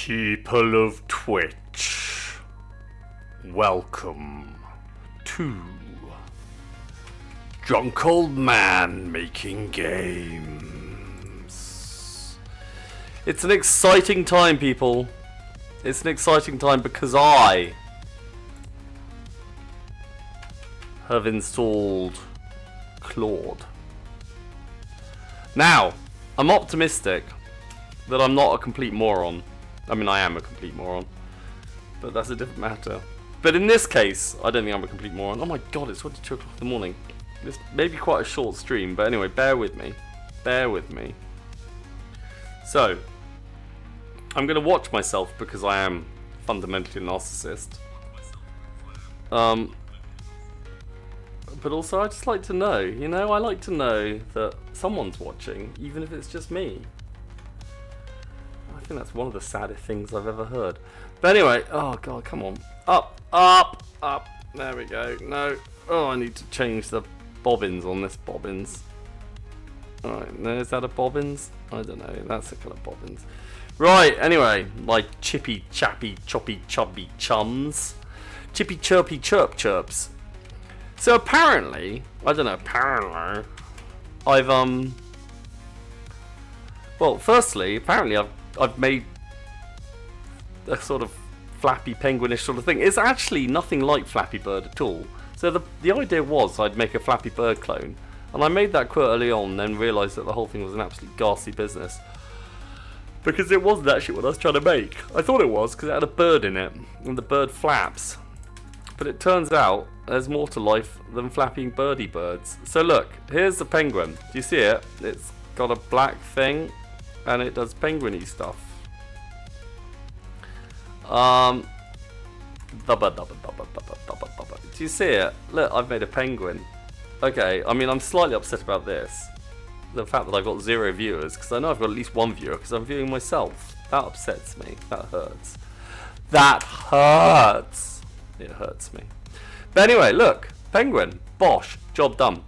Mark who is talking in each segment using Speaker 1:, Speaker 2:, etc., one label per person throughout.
Speaker 1: People of Twitch, welcome to Drunk Old Man Making Games. It's an exciting time, people. It's an exciting time because I have installed Claude. Now, I'm optimistic that I'm not a complete moron. I mean, I am a complete moron, but that's a different matter. But in this case, I don't think I'm a complete moron. Oh my god, it's 2 o'clock in the morning. This may be quite a short stream, but anyway, bear with me. Bear with me. So, I'm going to watch myself because I am fundamentally a narcissist. But also, I just like to know, you know, I like to know that someone's watching, even if it's just me. I think that's one of the saddest things I've ever heard. But anyway, oh god, come on. Up, up, up. There we go. No. Oh, I need to change the bobbins on this bobbins. Alright, no, is that a bobbins? I don't know. That's a kind of bobbins. Right, anyway, my chippy, chappy, choppy, chubby chums. Chippy, chirpy, chirp, chirps. So apparently, I don't know, apparently, I've, well, firstly, apparently I've made a sort of Flappy Penguinish sort of thing. It's actually nothing like Flappy Bird at all. So the idea was I'd make a Flappy Bird clone, and I made that quite early on, and then realised that the whole thing was an absolute ghastly business. Because it wasn't actually what I was trying to make. I thought it was, because it had a bird in it, and the bird flaps. But it turns out there's more to life than flapping birdie birds. So look, here's the penguin. Do you see it? It's got a black thing, and it does penguin-y stuff. Do you see it? Look, I've made a penguin. Okay, I mean, I'm slightly upset about this. The fact that I've got 0 viewers, because I know I've got at least 1 viewer, because I'm viewing myself. That upsets me. That hurts. That hurts. It hurts me. But anyway, look. Penguin. Bosh. Job done.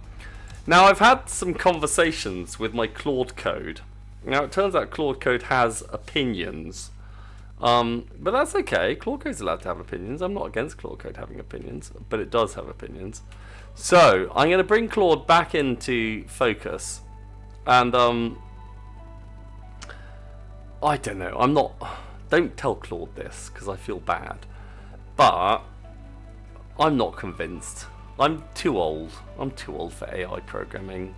Speaker 1: Now, I've had some conversations with my Claude code. Now, it turns out Claude code has opinions. But that's okay. Claude code's allowed to have opinions. I'm not against Claude code having opinions, but it does have opinions. So, I'm going to bring Claude back into focus. And, I don't know. I'm not... Don't tell Claude this, because I feel bad. But I'm not convinced. I'm too old. I'm too old for AI programming.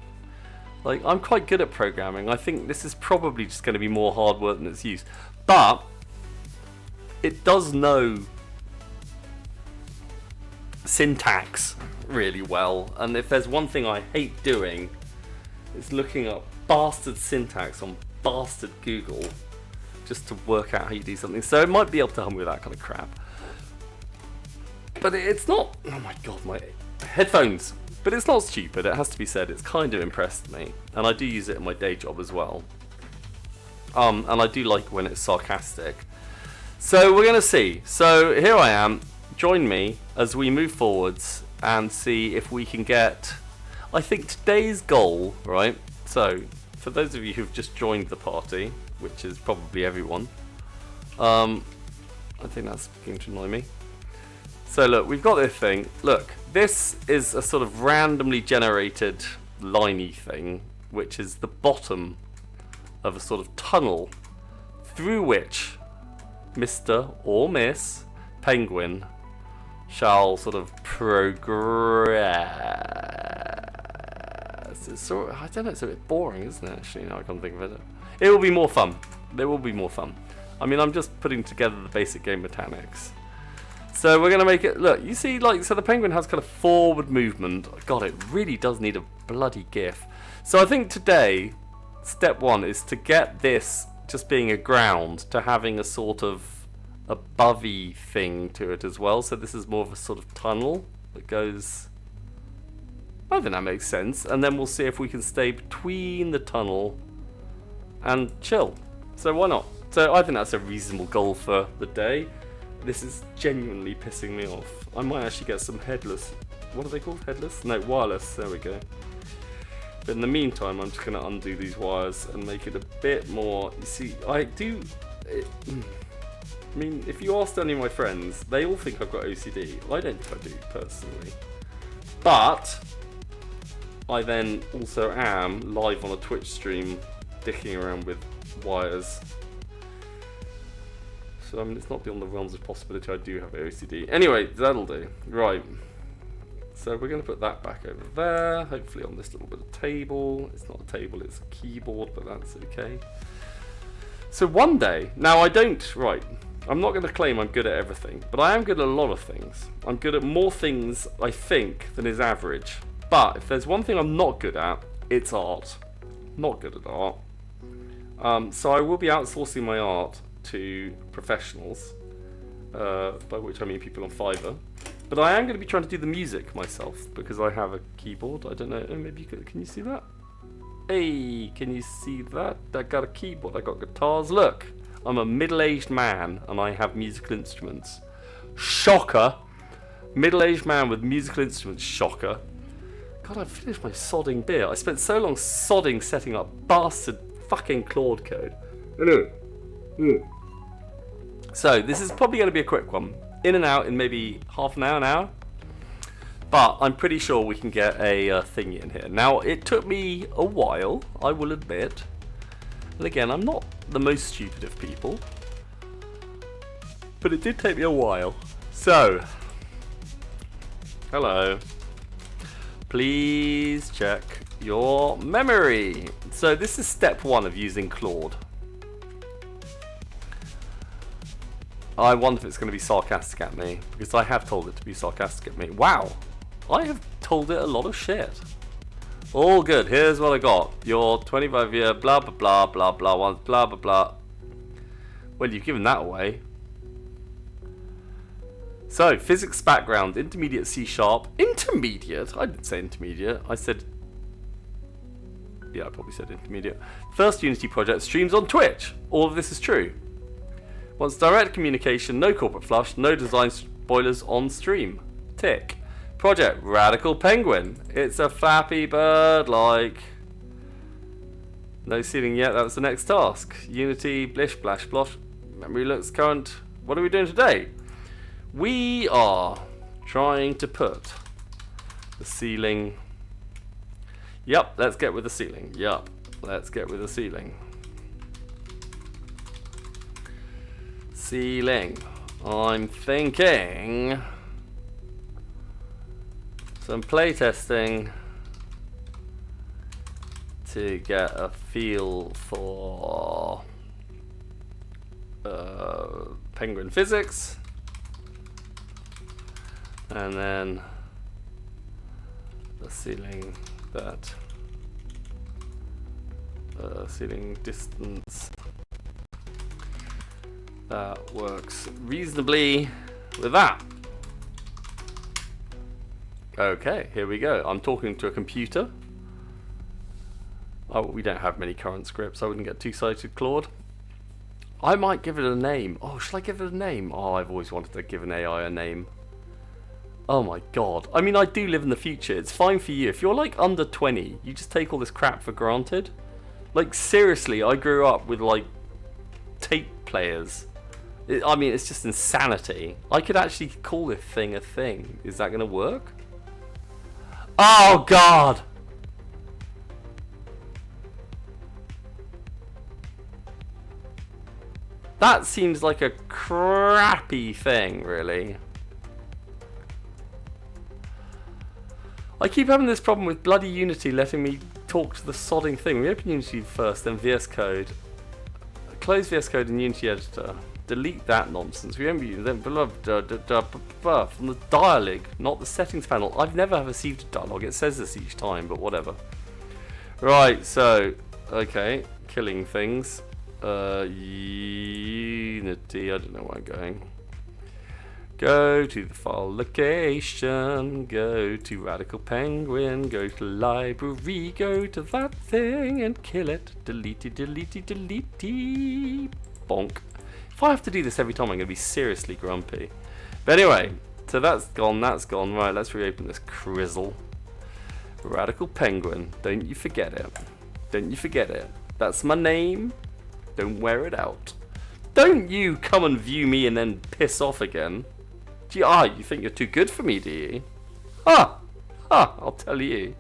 Speaker 1: Like, I'm quite good at programming. I think this is probably just going to be more hard work than its use. But it does know syntax really well. And if there's one thing I hate doing, it's looking up bastard syntax on bastard Google just to work out how you do something. So it might be able to help me with that kind of crap. But it's not... Oh my god, my headphones. But it's not stupid, it has to be said. It's kind of impressed me. And I do use it in my day job as well. And I do like when it's sarcastic. So we're going to see. So here I am. Join me as we move forwards and see if we can get... I think today's goal, right? So, for those of you who've just joined the party, which is probably everyone. I think that's beginning to annoy me. So look, we've got this thing. Look, this is a sort of randomly generated liney thing, which is the bottom of a sort of tunnel through which Mr. or Miss Penguin shall sort of progress. It's sort of, I don't know, it's a bit boring, isn't it, actually? Now I can't think of it. It will be more fun. There will be more fun. I mean, I'm just putting together the basic game mechanics. So we're going to make it, look, you see, like, so the penguin has kind of forward movement. God, it really does need a bloody GIF. So I think today, step 1 is to get this just being a ground to having a sort of above-y thing to it as well. So this is more of a sort of tunnel that goes, I think that makes sense. And then we'll see if we can stay between the tunnel and chill. So why not? So I think that's a reasonable goal for the day. This is genuinely pissing me off. I might actually get some headless... What are they called? Headless? No, wireless. There we go. But in the meantime, I'm just going to undo these wires and make it a bit more... You see, I do... I mean, if you ask any of my friends, they all think I've got OCD. I don't think I do, personally. But I then also am live on a Twitch stream, dicking around with wires. So I mean, it's not beyond the realms of possibility I do have OCD. Anyway, that'll do. Right. So we're going to put that back over there, hopefully on this little bit of table. It's not a table, it's a keyboard, but that's okay. So one day, now I don't, right, I'm not going to claim I'm good at everything, but I am good at a lot of things. I'm good at more things, I think, than is average. But if there's one thing I'm not good at, it's art. Not good at art. So I will be outsourcing my art to professionals, by which I mean people on Fiverr. But I am going to be trying to do the music myself because I have a keyboard. I don't know. Maybe can you see that? Hey, can you see that? I got a keyboard. I got guitars. Look, I'm a middle-aged man and I have musical instruments. Shocker! Middle-aged man with musical instruments. Shocker! God, I've finished my sodding beer. I spent so long sodding setting up bastard fucking Claude code. So this is probably going to be a quick one. In and out in maybe half an hour. But I'm pretty sure we can get a thingy in here. Now, it took me a while, I will admit. And again, I'm not the most stupid of people. But it did take me a while. So, hello. Please check your memory. So this is step 1 of using Claude. I wonder if it's going to be sarcastic at me, because I have told it to be sarcastic at me. Wow, I have told it a lot of shit. All good, here's what I got. Your 25-year blah blah blah blah blah ones blah blah blah. Well, you've given that away. So, physics background, intermediate C#. Intermediate? I didn't say intermediate, I said... Yeah, I probably said intermediate. First Unity project, streams on Twitch. All of this is true. Wants direct communication, no corporate flush, no design spoilers on stream. Tick. Project, Radical Penguin. It's a Flappy Bird like. No ceiling yet, that was the next task. Unity, blish, blash, blosh. Memory looks current. What are we doing today? We are trying to put the ceiling. Yup, let's get with the ceiling. Yup, let's get with the ceiling. Ceiling. I'm thinking some playtesting to get a feel for penguin physics, and then the ceiling that ceiling distance that works reasonably with that. Okay, here we go. I'm talking to a computer. Oh, we don't have many current scripts. I wouldn't get too excited, Claude. I might give it a name. Oh, should I give it a name? Oh, I've always wanted to give an AI a name. Oh my god. I mean, I do live in the future. It's fine for you. If you're like under 20, you just take all this crap for granted. Like, seriously, I grew up with like tape players. I mean, it's just insanity. I could actually call this thing a thing. Is that going to work? Oh, God! That seems like a crappy thing, really. I keep having this problem with bloody Unity letting me talk to the sodding thing. We open Unity first, then VS Code. Close VS Code in Unity Editor. Delete that nonsense. Remember you then from the dialog, not the settings panel. I've never received a dialog. It says this each time, but whatever. Right, so okay, killing things. Unity. I don't know where I'm going. Go to the file location. Go to Radical Penguin. Go to library. Go to that thing and kill it. Delete it. Delete it. Delete it. Bonk. If I have to do this every time, I'm going to be seriously grumpy. But anyway, so that's gone, that's gone. Right, let's reopen this crizzle. Radical Penguin. Don't you forget it. Don't you forget it. That's my name. Don't wear it out. Don't you come and view me and then piss off again. You think you're too good for me, do you? I'll tell you.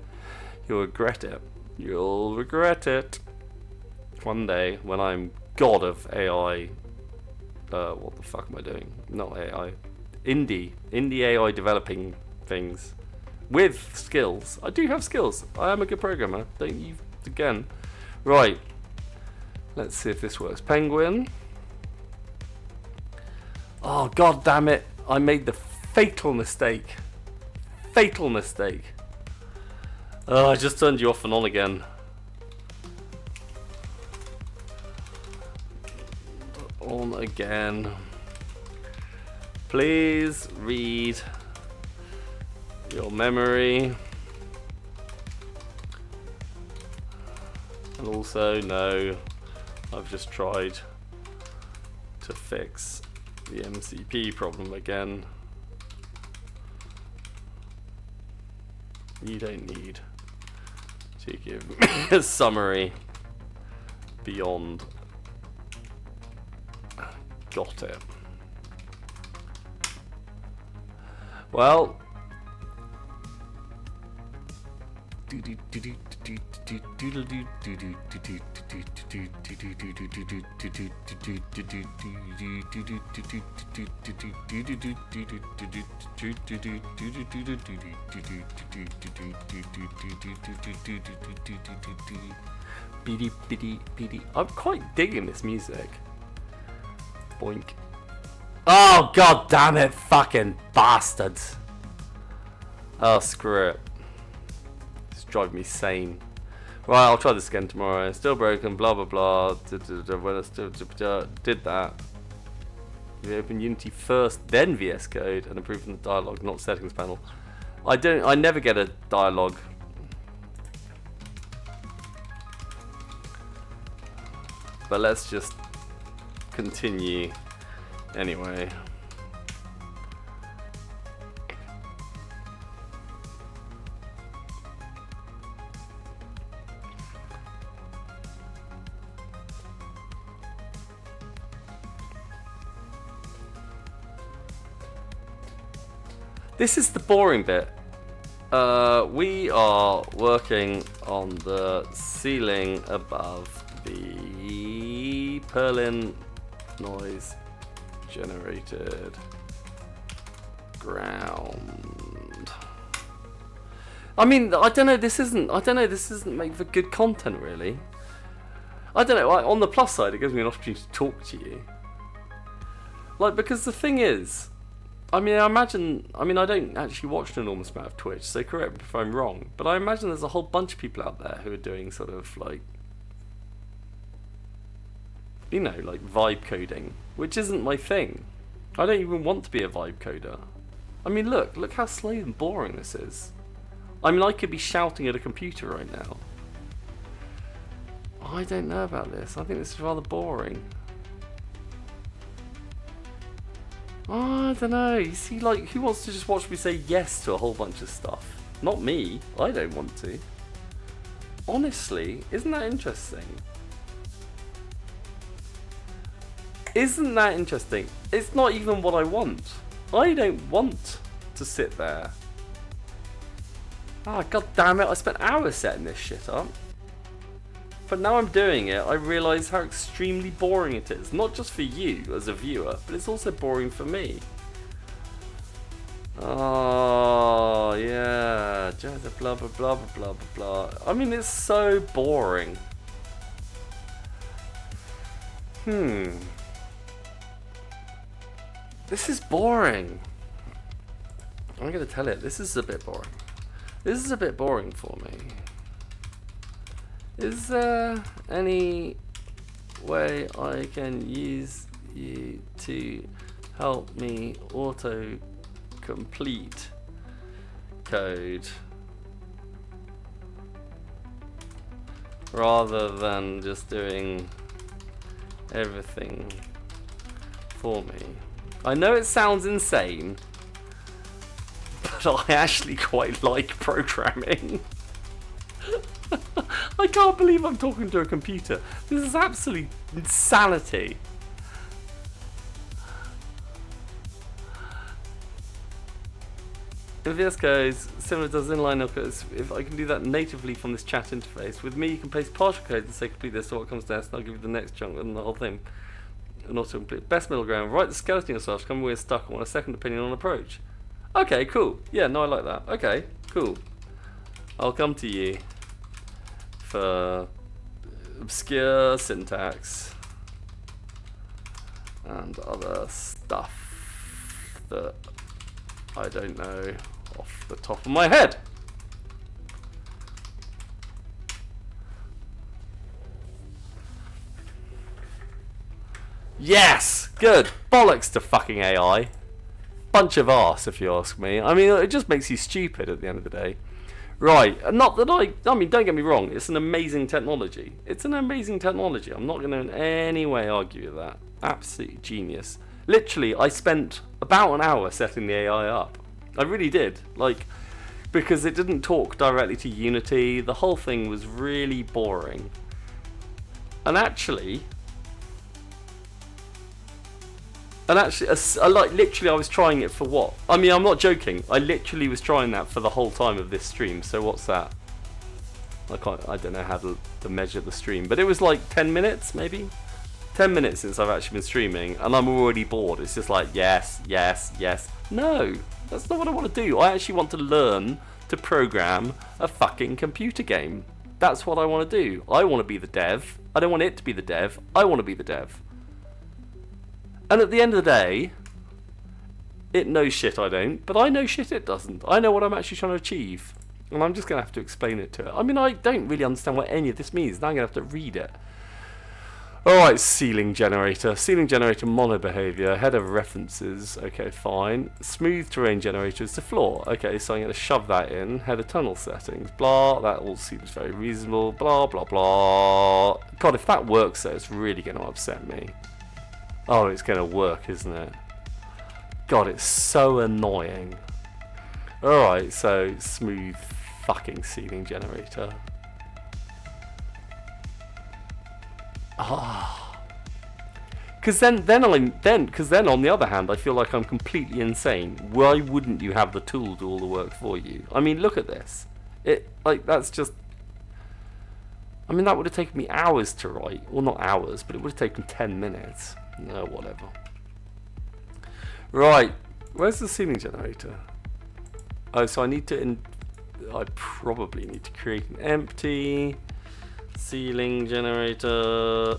Speaker 1: You'll regret it. You'll regret it. One day, when I'm god of AI... what the fuck am I doing? Not AI. Indie AI developing things. With skills. I do have skills. I am a good programmer. Don't you... Again. Right. Let's see if this works. Penguin. Oh, god damn it. I made the fatal mistake. Fatal mistake. Oh, I just turned you off and on again. On again. Please read your memory. And also, no, I've just tried to fix the MCP problem again. You don't need to give me a summary beyond. Got it. Well, I'm quite digging this music. Boink. Oh, god damn it, fucking bastards. Oh, screw it. It's driving me sane. Right, I'll try this again tomorrow. Still broken, blah blah blah. When I still did that. We open Unity first, then VS Code, and improve from the dialogue, not settings panel. I never get a dialogue. But let's just continue anyway. This is the boring bit. We are working on the ceiling above the Perlin noise generated ground. I mean, I don't know. This isn't make for good content, really. I don't know. On the plus side, it gives me an opportunity to talk to you. Like, because the thing is, I mean, I don't actually watch an enormous amount of Twitch, so correct me if I'm wrong, but I imagine there's a whole bunch of people out there who are doing sort of like, you know, like vibe coding, which isn't my thing. I don't even want to be a vibe coder. I mean, look how slow and boring this is. I mean, I could be shouting at a computer right now. I don't know about this. I think this is rather boring. Oh, I don't know. You see, like, who wants to just watch me say yes to a whole bunch of stuff? Not me. I don't want to. Honestly, isn't that interesting? Isn't that interesting? It's not even what I want. I don't want to sit there. Ah, god damn it, I spent hours setting this shit up. But now I'm doing it, I realise how extremely boring it is. Not just for you as a viewer, but it's also boring for me. Oh, yeah. Blah, blah, blah, blah, blah, blah. I mean, it's so boring. This is boring. I'm going to tell it, this is a bit boring. This is a bit boring for me. Is there any way I can use you to help me auto-complete code rather than just doing everything for me? I know it sounds insane, but I actually quite like programming. I can't believe I'm talking to a computer. This is absolute insanity. In VS Codes, similar does inline codes. If I can do that natively from this chat interface, with me you can paste partial code and say complete this, so what comes next, and I'll give you the next chunk and the whole thing. And also complete best middle ground. Write the skeleton yourself. Come away stuck. I want a second opinion on approach. Okay, cool. Yeah, no, I like that. Okay, cool. I'll come to you for obscure syntax and other stuff that I don't know off the top of my head. Yes! Good. Bollocks to fucking AI. Bunch of arse, if you ask me. I mean, it just makes you stupid at the end of the day. Right. Not that I mean, don't get me wrong. It's an amazing technology. It's an amazing technology. I'm not going to in any way argue with that. Absolutely genius. Literally, I spent about an hour setting the AI up. I really did. Like, because it didn't talk directly to Unity. The whole thing was really boring. And actually, like literally, I was trying it for what? I mean, I'm not joking. I literally was trying that for the whole time of this stream. So what's that? I don't know how to measure the stream, but it was like 10 minutes, maybe 10 minutes since I've actually been streaming, and I'm already bored. It's just like yes, yes, yes. No, that's not what I want to do. I actually want to learn to program a fucking computer game. That's what I want to do. I want to be the dev. I don't want it to be the dev. I want to be the dev. And at the end of the day, it knows shit I don't, but I know shit it doesn't. I know what I'm actually trying to achieve. And I'm just going to have to explain it to it. I mean, I don't really understand what any of this means. Now I'm going to have to read it. Alright, ceiling generator. Ceiling generator mono behavior. Header references. Okay, fine. Smooth terrain generator is the floor. Okay, so I'm going to shove that in. Header tunnel settings. Blah. That all seems very reasonable. Blah, blah, blah. God, if that works though, it's really going to upset me. Oh, it's going to work, isn't it? God, it's so annoying. Alright, so smooth fucking ceiling generator. Ah. Because then on the other hand, I feel like I'm completely insane. Why wouldn't you have the tool do all the work for you? I mean, look at this. That's just... I mean, that would have taken me hours to write. Well, not hours, but it would have taken 10 minutes. No, whatever. Right, where's the ceiling generator? Oh, so I probably need to create an empty ceiling generator,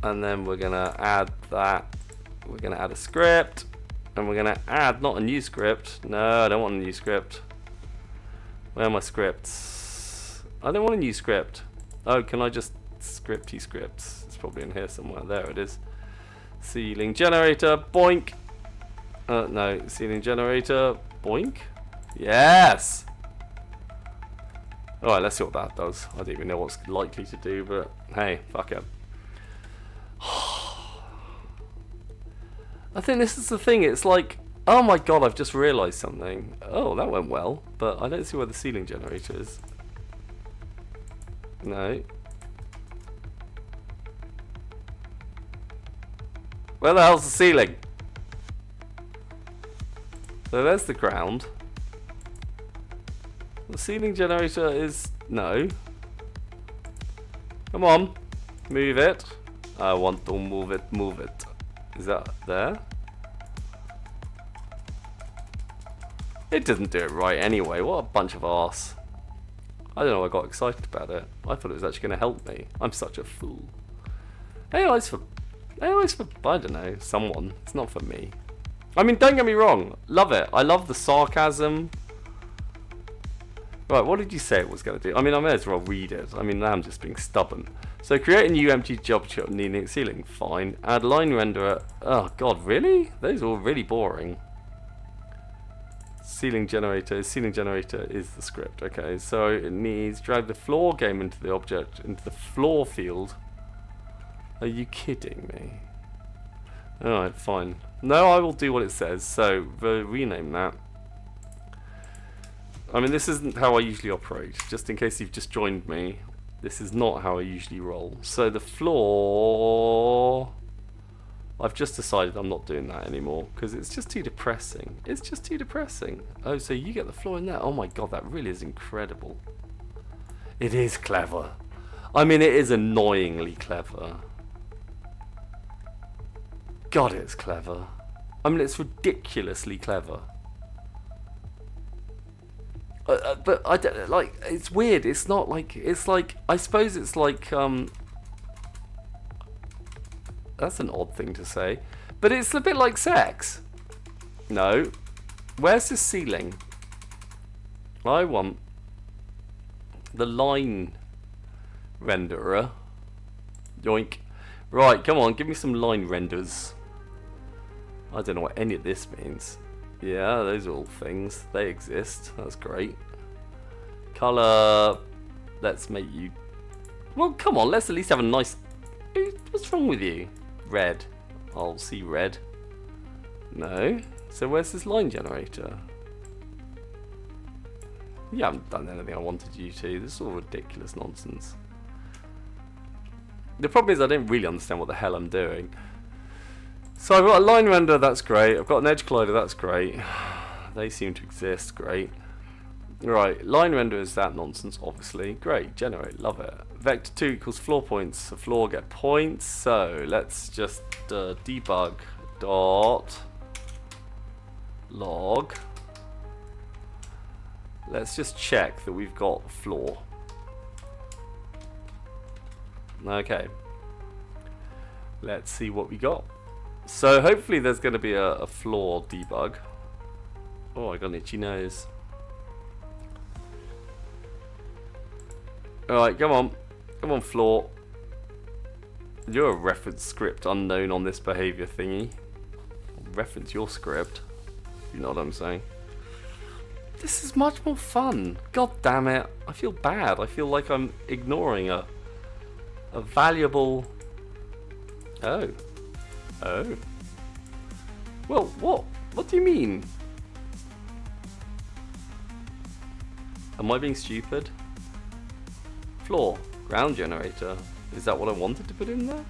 Speaker 1: and then we're gonna add that. We're gonna add a script, and we're gonna add not a new script. No, I don't want a new script. Where are my scripts? I don't want a new script. Oh, can I just scripty scripts? It's probably in here somewhere. There it is. Ceiling generator, boink. No, ceiling generator, boink. Yes. Alright, let's see what that does. I don't even know what's likely to do, but hey, fuck it. I think this is the thing. It's like, oh my god, I've just realised something. Oh, that went well, but I don't see where the ceiling generator is. No. Where the hell's the ceiling? So there's the ground. The ceiling generator is... no. Come on. Move it. I want to move it, move it. Is that there? It didn't do it right anyway. What a bunch of arse. I don't know why I got excited about it. I thought it was actually going to help me. I'm such a fool. AI's for... I don't know, someone. It's not for me. I mean, don't get me wrong. Love it. I love the sarcasm. Right, what did you say it was going to do? I mean, I may as well read it. I mean, now I'm just being stubborn. So create a new empty job shot needing ceiling. Fine. Add line renderer. Oh, God, really? Those are all really boring. Ceiling generator is the script. Okay, so it needs drag the floor game into the object, into the floor field. Are you kidding me? Alright, fine. No, I will do what it says. So, rename that. I mean, this isn't how I usually operate. Just in case you've just joined me, this is not how I usually roll. So the floor I've just decided I'm not doing that anymore because it's just too depressing. It's just too depressing. Oh, so you get the floor in there. Oh my god, that really is incredible. It is clever. I mean, it is annoyingly clever. God, it's clever. I mean, it's ridiculously clever. But I don't like. It's weird. It's not like. It's like. I suppose it's like. That's an odd thing to say, but it's a bit like sex. No, where's the ceiling? I want the line renderer. Yoink. Right, come on, give me some line renders. I don't know what any of this means. Yeah, those are all things. They exist. That's great. Color. Let's make you. Well, come on. Let's at least have a nice. What's wrong with you? Red. I'll see red. No. So where's this line generator? You haven't done anything I wanted you to. This is all ridiculous nonsense. The problem is I don't really understand what the hell I'm doing. So I've got a line render, that's great. I've got an edge collider, that's great. They seem to exist, great. Right, line render is that nonsense, obviously. Great, generate, love it. Vector 2 equals floor points. The floor get points. So let's just debug dot log. Let's just check that we've got floor. Okay. Let's see what we got. So hopefully there's going to be a floor debug. Oh, I got an itchy nose. Alright, come on. Come on, floor. You're a reference script unknown on this behavior thingy. Reference your script. You know what I'm saying? This is much more fun. God damn it. I feel bad. I feel like I'm ignoring a valuable... Oh. Oh. Well, what? What do you mean? Am I being stupid? Floor. Ground generator. Is that what I wanted to put in there?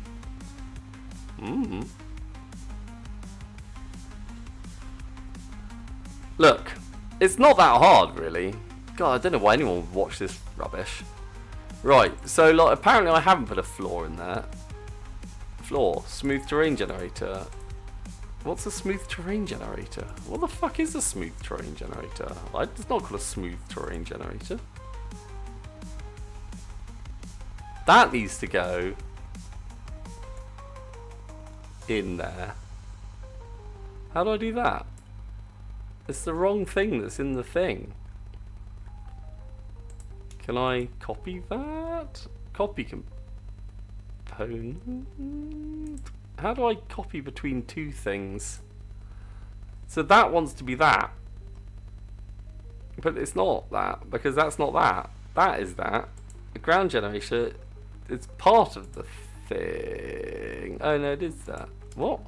Speaker 1: Look. It's not that hard, really. God, I don't know why anyone would watch this rubbish. Right, so like, apparently I haven't put a floor in there. Floor. Smooth terrain generator. What's a smooth terrain generator? What the fuck is a smooth terrain generator? It's not called a smooth terrain generator. That needs to go in there. How do I do that? It's the wrong thing that's in the thing. Can I copy that? Copy component. How do I copy between two things? So that wants to be that. But it's not that, because that's not that. That is that. The ground generator is part of the thing. Oh no, it is that. What?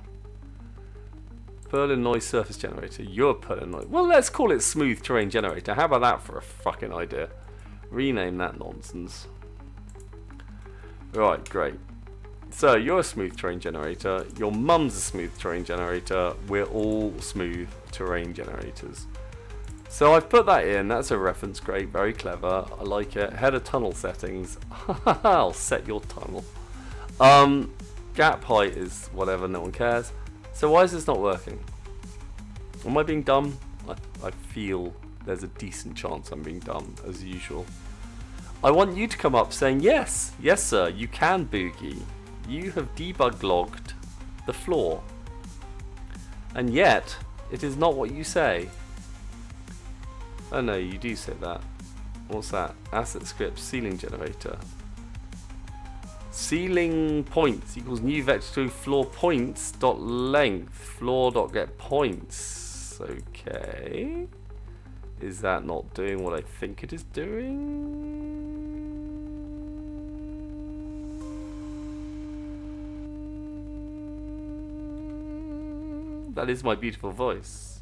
Speaker 1: Berlin noise surface generator. You're Berlin noise. Well, let's call it smooth terrain generator. How about that for a fucking idea? Rename that nonsense. Right, great. So you're a smooth terrain generator. Your mum's a smooth terrain generator. We're all smooth terrain generators. So I've put that in. That's a reference. Great, very clever. I like it. Header tunnel settings. I'll set your tunnel. Gap height is whatever. No one cares. So why is this not working? Am I being dumb? I feel there's a decent chance I'm being dumb, as usual. I want you to come up saying, yes, yes sir, you can boogie. You have debug logged the floor. And yet, it is not what you say. Oh no, you do say that. What's that? Asset script ceiling generator. Ceiling points equals new vector to floor points dot length floor dot get points. Okay. Is that not doing what I think it is doing? That is my beautiful voice.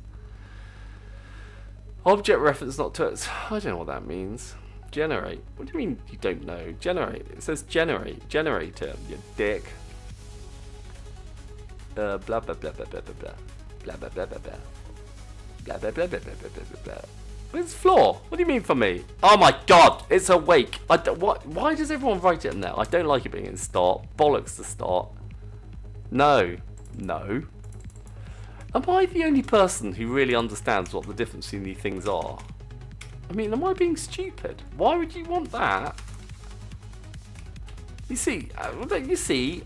Speaker 1: Object reference not to it. I don't know what that means. Generate. What do you mean you don't know? Generate. It says generate. Generator, you dick. blah blah blah blah blah blah blah blah blah blah blah blah blah blah blah blah blah blah blah. Where's floor? What do you mean for me? Oh my god, it's awake. Why does everyone write it in there? I don't like it being in start. Bollocks to start. No. No. Am I the only person who really understands what the difference between these things are? I mean, am I being stupid? Why would you want that? You see,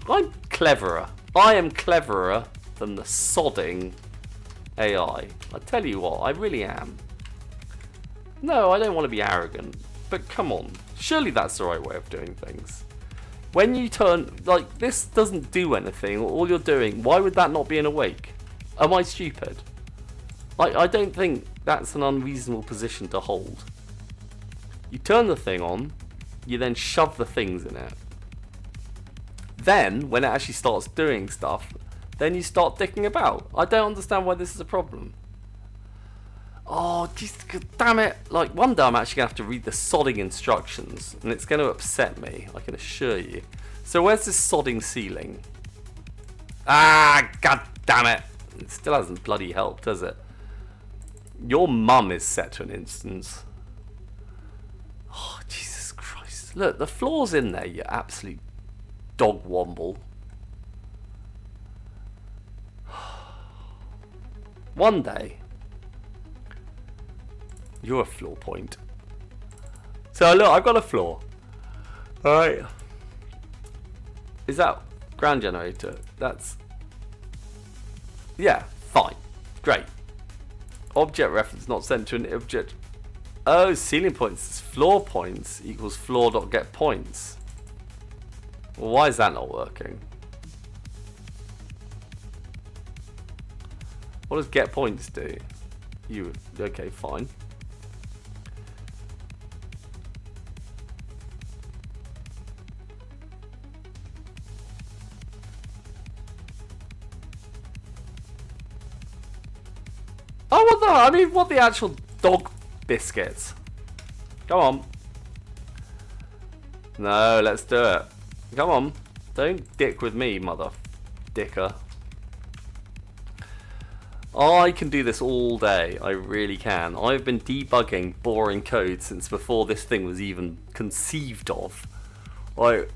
Speaker 1: I'm cleverer. I am cleverer than the sodding AI. I tell you what, I really am. No, I don't want to be arrogant, but come on. Surely that's the right way of doing things. When you turn, like, this doesn't do anything, all you're doing, why would that not be an awake? Am I stupid? Like, I don't think that's an unreasonable position to hold. You turn the thing on, you then shove the things in it. Then, when it actually starts doing stuff, then you start dicking about. I don't understand why this is a problem. Oh, just damn it. Like, one day I'm actually going to have to read the sodding instructions, and it's going to upset me, I can assure you. So where's this sodding ceiling? Ah, god damn it. It still hasn't bloody helped, has it? Your mum is set to an instance. Oh, Jesus Christ. Look, the floor's in there, you absolute dog womble. One day, you're a floor point. So look, I've got a floor. Alright. Is that ground generator? That's... yeah, fine. Great. Object reference not sent to an object. Oh, ceiling points is floor points equals floor.getPoints. Well, why is that not working? What does get points do? Okay, fine. Oh, what the? I mean, what the actual dog biscuits? Come on. No, let's do it. Come on. Don't dick with me, mother dicker. I can do this all day. I really can. I've been debugging boring code since before this thing was even conceived of. I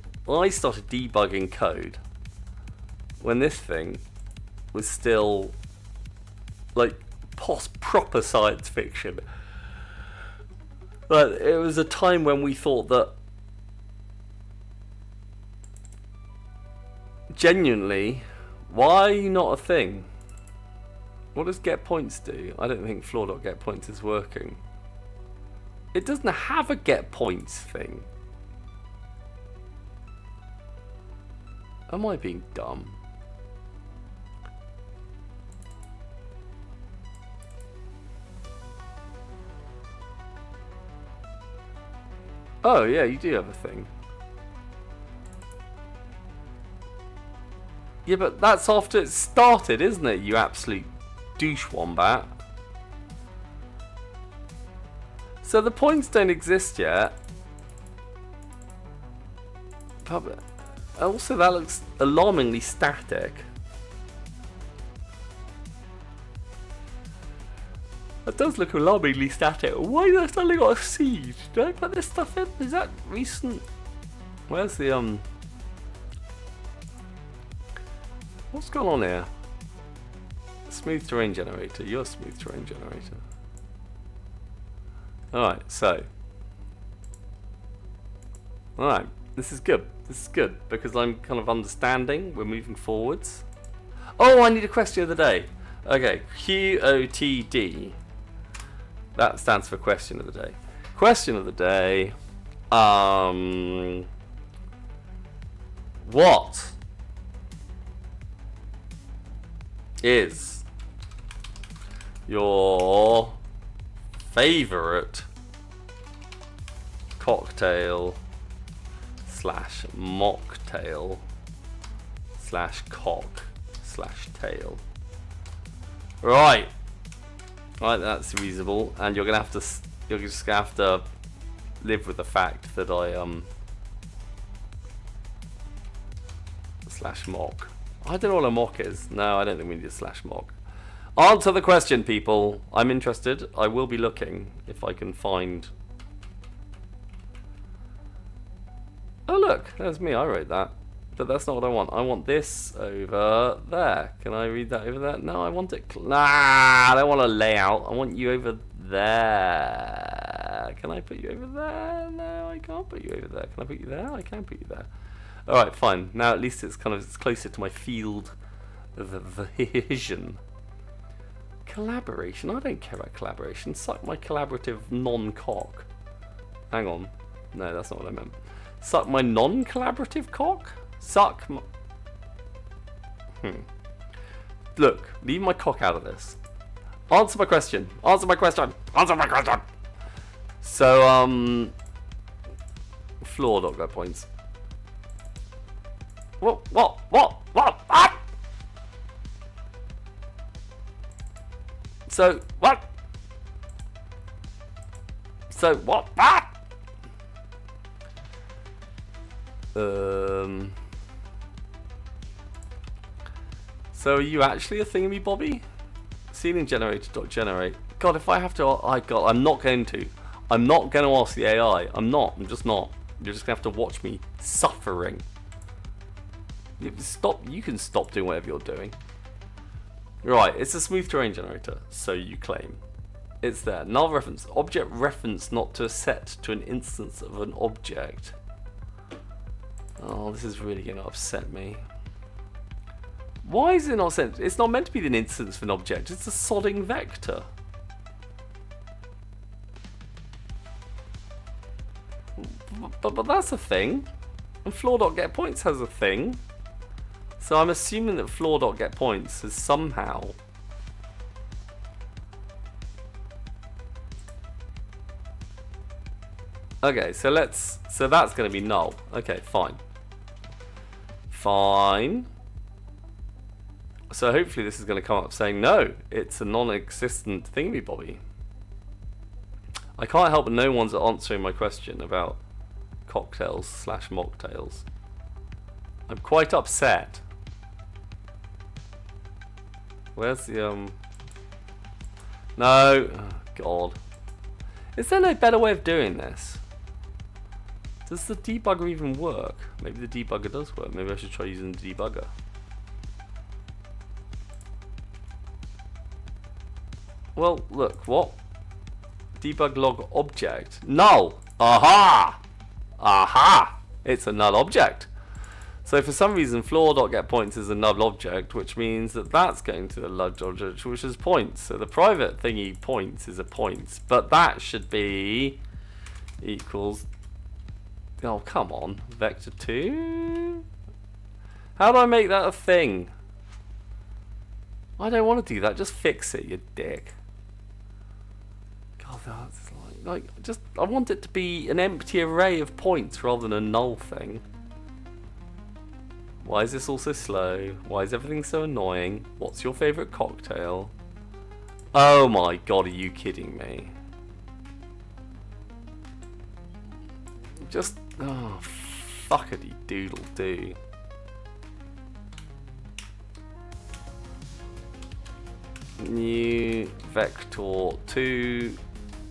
Speaker 1: started debugging code when this thing was still like proper science fiction. But it was a time when we thought that genuinely, why not a thing? What does get points do? I don't think floor.getPoints is working. It doesn't have a get points thing. Am I being dumb? Oh yeah, you do have a thing. Yeah, but that's after it started, isn't it, you absolute douche wombat? So the points don't exist yet. But also that looks alarmingly static. That does look alarmingly static. Why has that suddenly got a seed? Did I put this stuff in? Is that recent? Where's the what's going on here? Smooth terrain generator. You're a smooth terrain generator. Alright, so. Alright, this is good. This is good because I'm kind of understanding. We're moving forwards. Oh, I need a question of the day. Okay, QOTD. That stands for question of the day. Question of the day. What is your favorite cocktail slash mocktail slash cock slash tail? Right. Right, that's reasonable, and you're just gonna have to live with the fact that I slash mock. I don't know what a mock is. No, I don't think we need a slash mock. Answer the question, people. I'm interested. I will be looking if I can find... Oh, look. There's me. I wrote that. But that's not what I want. I want this over there. Can I read that over there? No, I want it... Nah, I don't want a layout. I want you over there. Can I put you over there? No, I can't put you over there. Can I put you there? I can put you there. Alright, fine. Now at least it's it's closer to my field of vision. Collaboration? I don't care about collaboration. Suck my collaborative non-cock. Hang on. No, that's not what I meant. Suck my non-collaborative cock? Suck my... Look, leave my cock out of this. Answer my question. Answer my question. Answer my question. So, floor dot got points. What? Ah! So, what? So, what? Ah! So are you actually a thingamybobby? Ceiling generator.generate. God, if I have to, I'm not going to. I'm not going to ask the AI. I'm just not. You're just going to have to watch me suffering. Stop. You can stop doing whatever you're doing. Right, it's a smooth terrain generator, so you claim. It's there. Null reference. Object reference not to a set to an instance of an object. Oh, this is really going to upset me. Why is it not sent? It's not meant to be an instance of an object. It's a sodding vector. But that's a thing. And floor.getPoints has a thing. So I'm assuming that floor.getPoints is somehow... Okay, so that's going to be null. Okay, fine. Fine. So hopefully this is going to come up saying, no, it's a non-existent thingamybobby. I can't help but no one's answering my question about cocktails / mocktails. I'm quite upset. Where's the, No. Oh, God. Is there no better way of doing this? Does the debugger even work? Maybe the debugger does work. Maybe I should try using the debugger. Well, look, what? Debug log object. Null! Aha! Aha! It's a null object. So for some reason, floor.getPoints is a null object, which means that that's going to the null object, which is points. So the private thingy points is a points, but that should be equals... Oh, come on. Vector 2? How do I make that a thing? I don't want to do that. Just fix it, you dick. God, that's like just... I want it to be an empty array of points rather than a null thing. Why is this all so slow? Why is everything so annoying? What's your favourite cocktail? Oh my God, are you kidding me? Just... Oh, fuckity doodle do. New vector 2.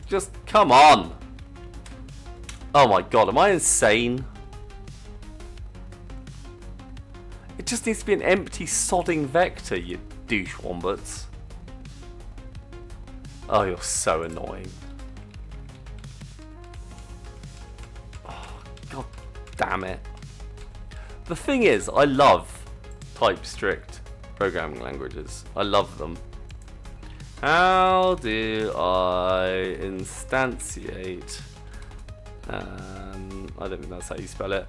Speaker 1: Just come on. Oh my God, am I insane? It just needs to be an empty sodding vector, you douche wombats. Oh, you're so annoying. God damn it. The thing is, I love type strict programming languages. I love them. How do I instantiate? I don't think that's how you spell it.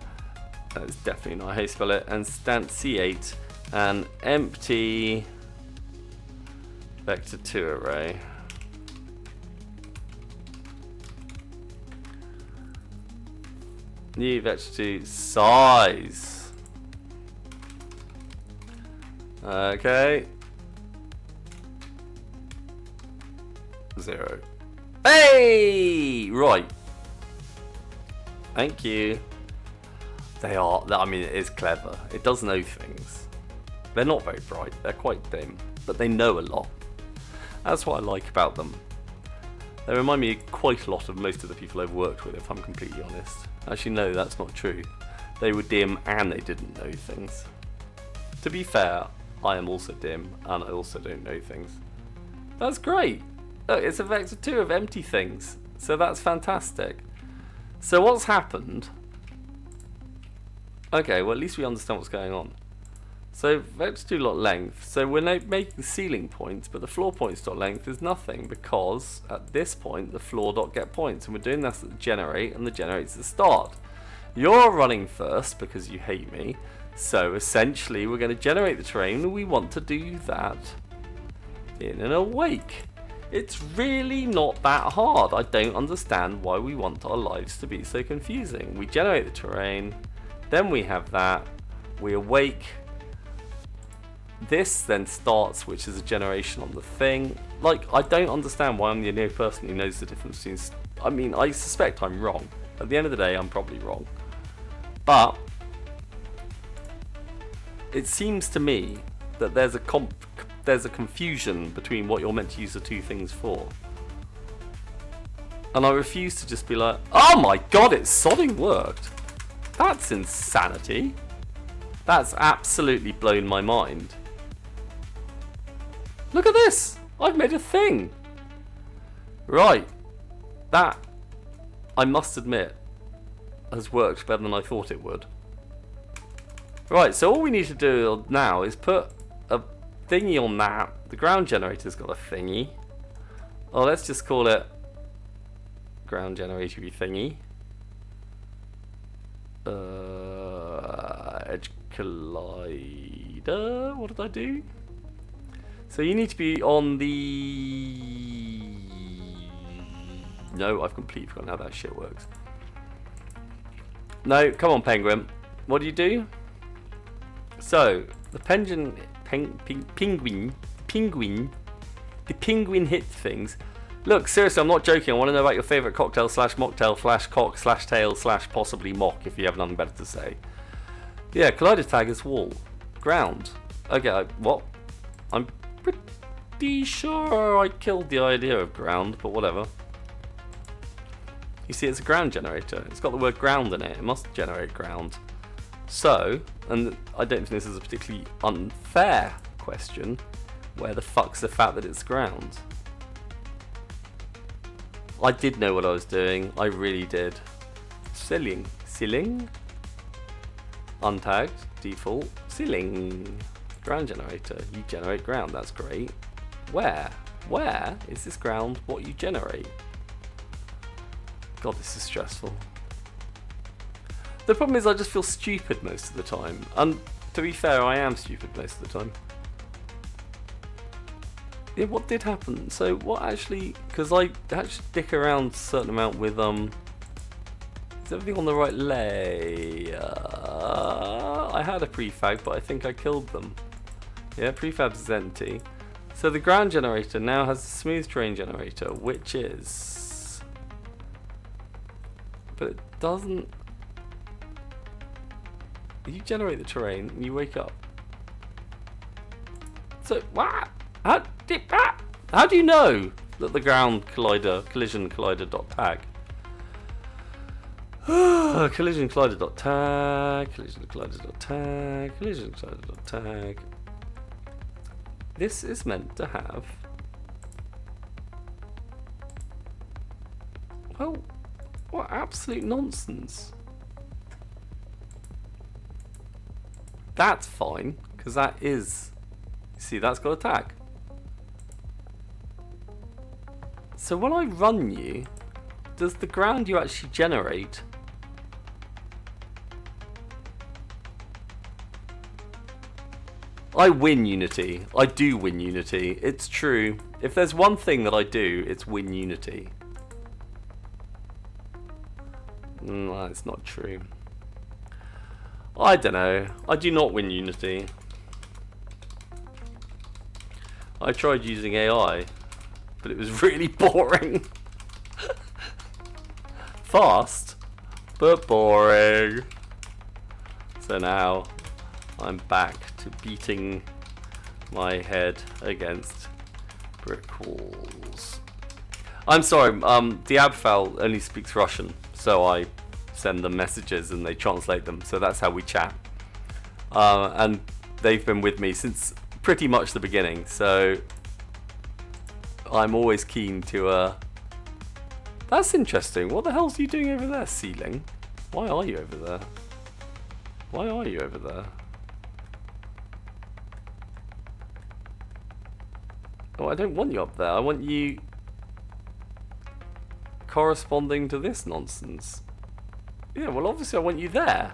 Speaker 1: That's definitely not how you spell it. Instantiate an empty vector 2 array. New vector 2 size. Okay. 0. Hey! Right. Thank you. They are, I mean, it is clever. It does know things. They're not very bright, they're quite dim, but they know a lot. That's what I like about them. They remind me quite a lot of most of the people I've worked with, if I'm completely honest. Actually, no, that's not true. They were dim and they didn't know things. To be fair, I am also dim and I also don't know things. That's great! Look, it's a vector 2 of empty things, so that's fantastic. So what's happened? Okay, well at least we understand what's going on. So vector 2 dot length, so we're now making ceiling points, but the floor points dot length is nothing because at this point the floor dot get points, and we're doing this at the generate, and the generate's the start. You're running first because you hate me, so essentially we're going to generate the terrain, and we want to do that in an awake. It's really not that hard. I don't understand why we want our lives to be so confusing. We generate the terrain, then we have that, we awake. This then starts, which is a generation on the thing. Like, I don't understand why I'm the only person who knows the difference between... I mean, I suspect I'm wrong. At the end of the day, I'm probably wrong. But it seems to me that there's a confusion between what you're meant to use the two things for. And I refuse to just be like, oh my god, it's sodding worked. That's insanity. That's absolutely blown my mind. Look at this! I've made a thing! Right. That, I must admit, has worked better than I thought it would. Right, so all we need to do now is put a thingy on that. The ground generator's got a thingy. Oh, let's just call it ground generator-y thingy. Edge collider. What did I do? So you need to be on the... No, I've completely forgotten how that shit works. No, come on, penguin. What do you do? So the penguin hit things. Look, seriously, I'm not joking. I want to know about your favourite cocktail slash mocktail slash cock slash tail slash possibly mock if you have nothing better to say. Yeah, collider tag is wall. Ground. Okay, what? I'm pretty sure I killed the idea of ground, but whatever. You see, it's a ground generator. It's got the word ground in it. It must generate ground. So, and I don't think this is a particularly unfair question, where the fuck's the fact that it's ground? I did know what I was doing. I really did. Ceiling. Untagged. Default. Ceiling. Ground generator. You generate ground. That's great. Where? Where is this ground what you generate? God, this is stressful. The problem is I just feel stupid most of the time. And to be fair, I am stupid most of the time. Yeah, what did happen? So what actually... Because I actually dick around a certain amount with... Is everything on the right layer? I had a prefab, but I think I killed them. Yeah, prefab is empty. So the ground generator now has a smooth terrain generator, which is... But it doesn't... You generate the terrain and you wake up. So, what? How do you know that the ground collision collider dot tag? Collision collider dot tag, collision collider dot tag, collision collider dot tag. This is meant to have... Well, what absolute nonsense. That's fine, because that is... See, that's got a tag. So when I run you, does the ground you actually generate... I win Unity. I do win Unity. It's true. If there's one thing that I do, it's win Unity. No, it's not true. I don't know. I do not win Unity. I tried using AI, but it was really boring. Fast, but boring. So now I'm back to beating my head against brick walls. I'm sorry, Diabfal only speaks Russian, so I send them messages and they translate them, so that's how we chat. And they've been with me since pretty much the beginning, so I'm always keen to... That's interesting. What the hell's you doing over there, ceiling? Why are you over there? Why are you over there? Oh, I don't want you up there. I want you corresponding to this nonsense. Yeah, well, obviously I want you there.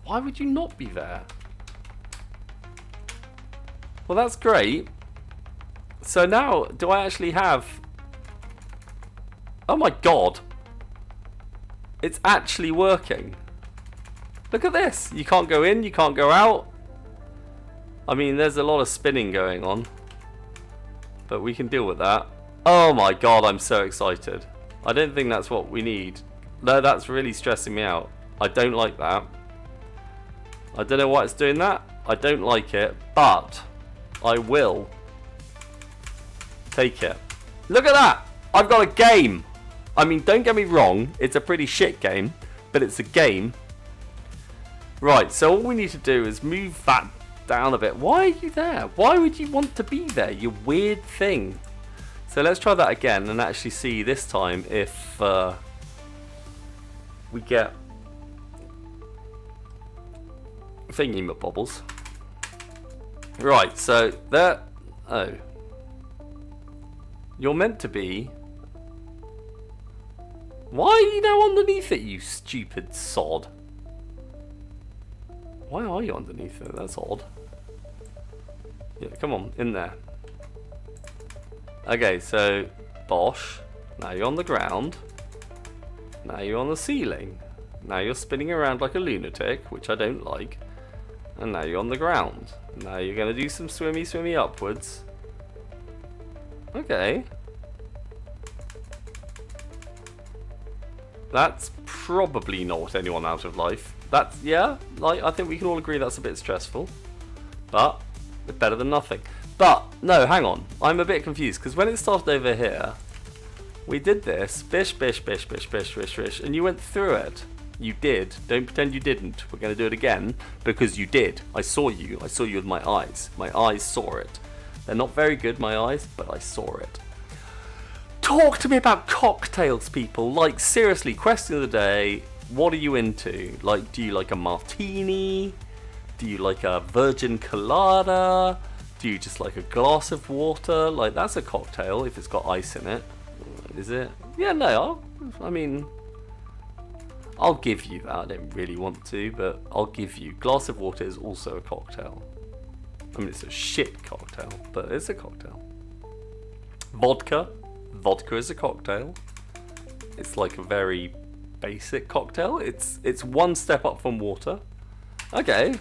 Speaker 1: Why would you not be there? Well, that's great. So now, do I actually have... Oh my god. It's actually working. Look at this. You can't go in, you can't go out. I mean, there's a lot of spinning going on. But we can deal with that. Oh my god, I'm so excited. I don't think that's what we need. No, that's really stressing me out. I don't like that. I don't know why it's doing that. I don't like it, but I will take it. Look at that! I've got a game! I mean, don't get me wrong, it's a pretty shit game, but it's a game. Right, so all we need to do is move that down a bit. Why are you there? Why would you want to be there, you weird thing? So let's try that again and actually see this time if we get thingy bobbles. Right, so there. Oh, you're meant to be. Why are you now underneath it, you stupid sod? Why are you underneath it? That's odd. Yeah, come on, in there. Okay, so Bosh. Now you're on the ground. Now you're on the ceiling. Now you're spinning around like a lunatic, which I don't like. And now you're on the ground. Now you're going to do some swimmy upwards. Okay. That's probably not anyone out of life. That's, yeah, like, I think we can all agree that's a bit stressful. But, it's better than nothing. But, no, hang on. I'm a bit confused, because when it started over here, we did this, bish, bish, bish, bish, bish, bish, bish, and you went through it. You did. Don't pretend you didn't. We're going to do it again, because you did. I saw you. I saw you with my eyes. My eyes saw it. They're not very good, my eyes, but I saw it. Talk to me about cocktails, people. Like, seriously, question of the day, what are you into? Like, do you like a martini? Do you like a virgin colada? Do you just like a glass of water? Like, that's a cocktail if it's got ice in it. Is it? Yeah, no, I mean, I'll give you that. I don't really want to, but I'll give you. Glass of water is also a cocktail. I mean, it's a shit cocktail, but it's a cocktail. Vodka. Vodka is a cocktail. It's like a very basic cocktail. It's one step up from water. Okay.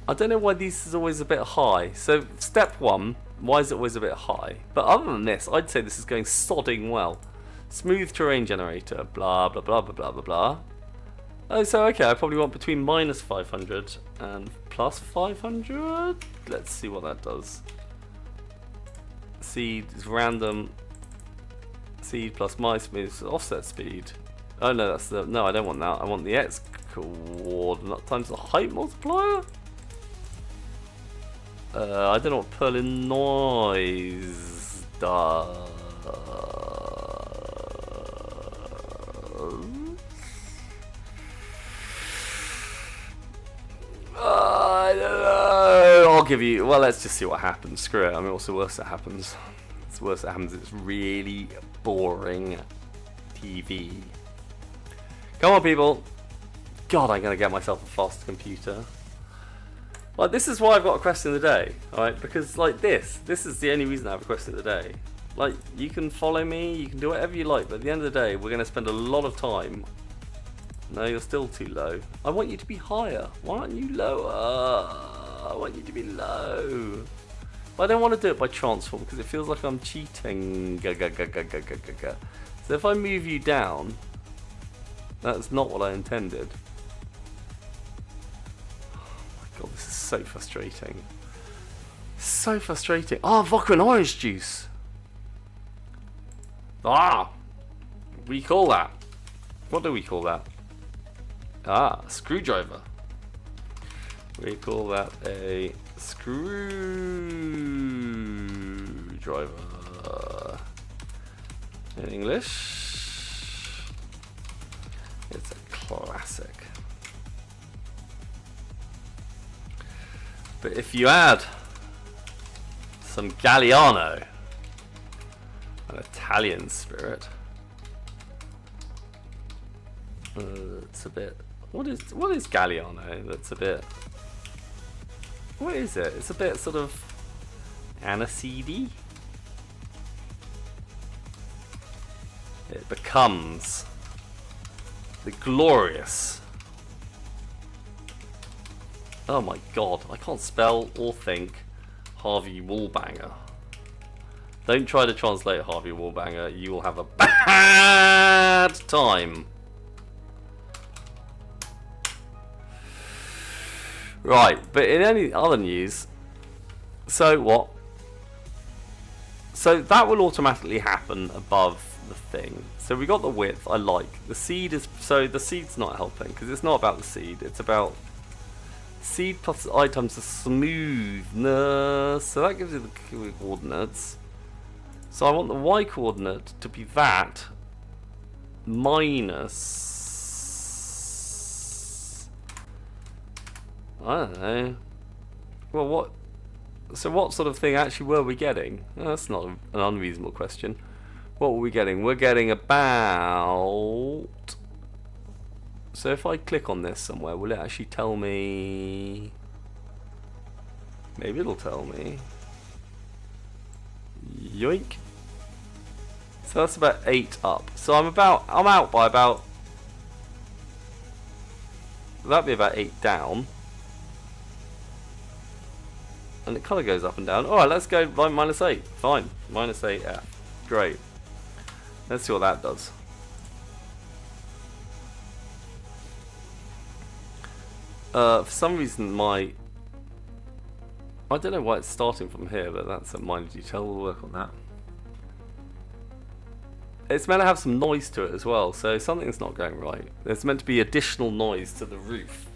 Speaker 1: I don't know why this is always a bit high. So step one, why is it always a bit high? But other than this, I'd say this is going sodding well. Smooth terrain generator, blah blah blah blah blah blah blah. Oh, so okay, I probably want between minus 500 and plus 500. Let's see what that does. Seed is random. Seed plus my smooth offset speed. Oh no, that's the no. I don't want that. I want the x coordinate times the height multiplier. I don't know what Perlin noise does. I don't know. I'll give you. Well, let's just see what happens. Screw it. I mean, what's the worst that happens? It's the worst that happens. It's really boring TV. Come on, people. God, I'm gonna get myself a faster computer. Like, this is why I've got a question of the day, alright? Because, like, this is the only reason I have a question of the day. Like, you can follow me, you can do whatever you like, but at the end of the day, we're going to spend a lot of time. No, you're still too low. I want you to be higher. Why aren't you lower? I want you to be low. But I don't want to do it by transform, because it feels like I'm cheating. So if I move you down, that's not what I intended. so frustrating. So frustrating. Ah, vodka and orange juice. Ah, we call that. What do we call that? Ah, a screwdriver. We call that a screwdriver. In English, it's a classic. But if you add some Galliano, an Italian spirit, it's a bit. What is Galliano? That's a bit. What is it? It's a bit sort of aniseedy. It becomes the glorious. Oh my god, I can't spell or think Harvey Wallbanger. Don't try to translate Harvey Wallbanger, you will have a bad time. Right, but in any other news, so what? So that will automatically happen above the thing. So we got the width, I like. The seed is, so the seed's not helping, because it's not about the seed, it's about seed plus items of smoothness. So that gives you the coordinates. So I want the y coordinate to be that minus, I don't know. Well, what? So what sort of thing actually were we getting? Oh, that's not an unreasonable question. What were we getting? We're getting about... So if I click on this somewhere, will it actually tell me? Maybe it'll tell me. Yoink. So that's about 8 up. So I'm out by about... That'd be about 8 down. And it kind of goes up and down. Alright, let's go by -8. Fine. -8, yeah. Great. Let's see what that does. For some reason I don't know why it's starting from here, but that's a minor detail. We'll work on that. It's meant to have some noise to it as well, so something's not going right. There's meant to be additional noise to the roof.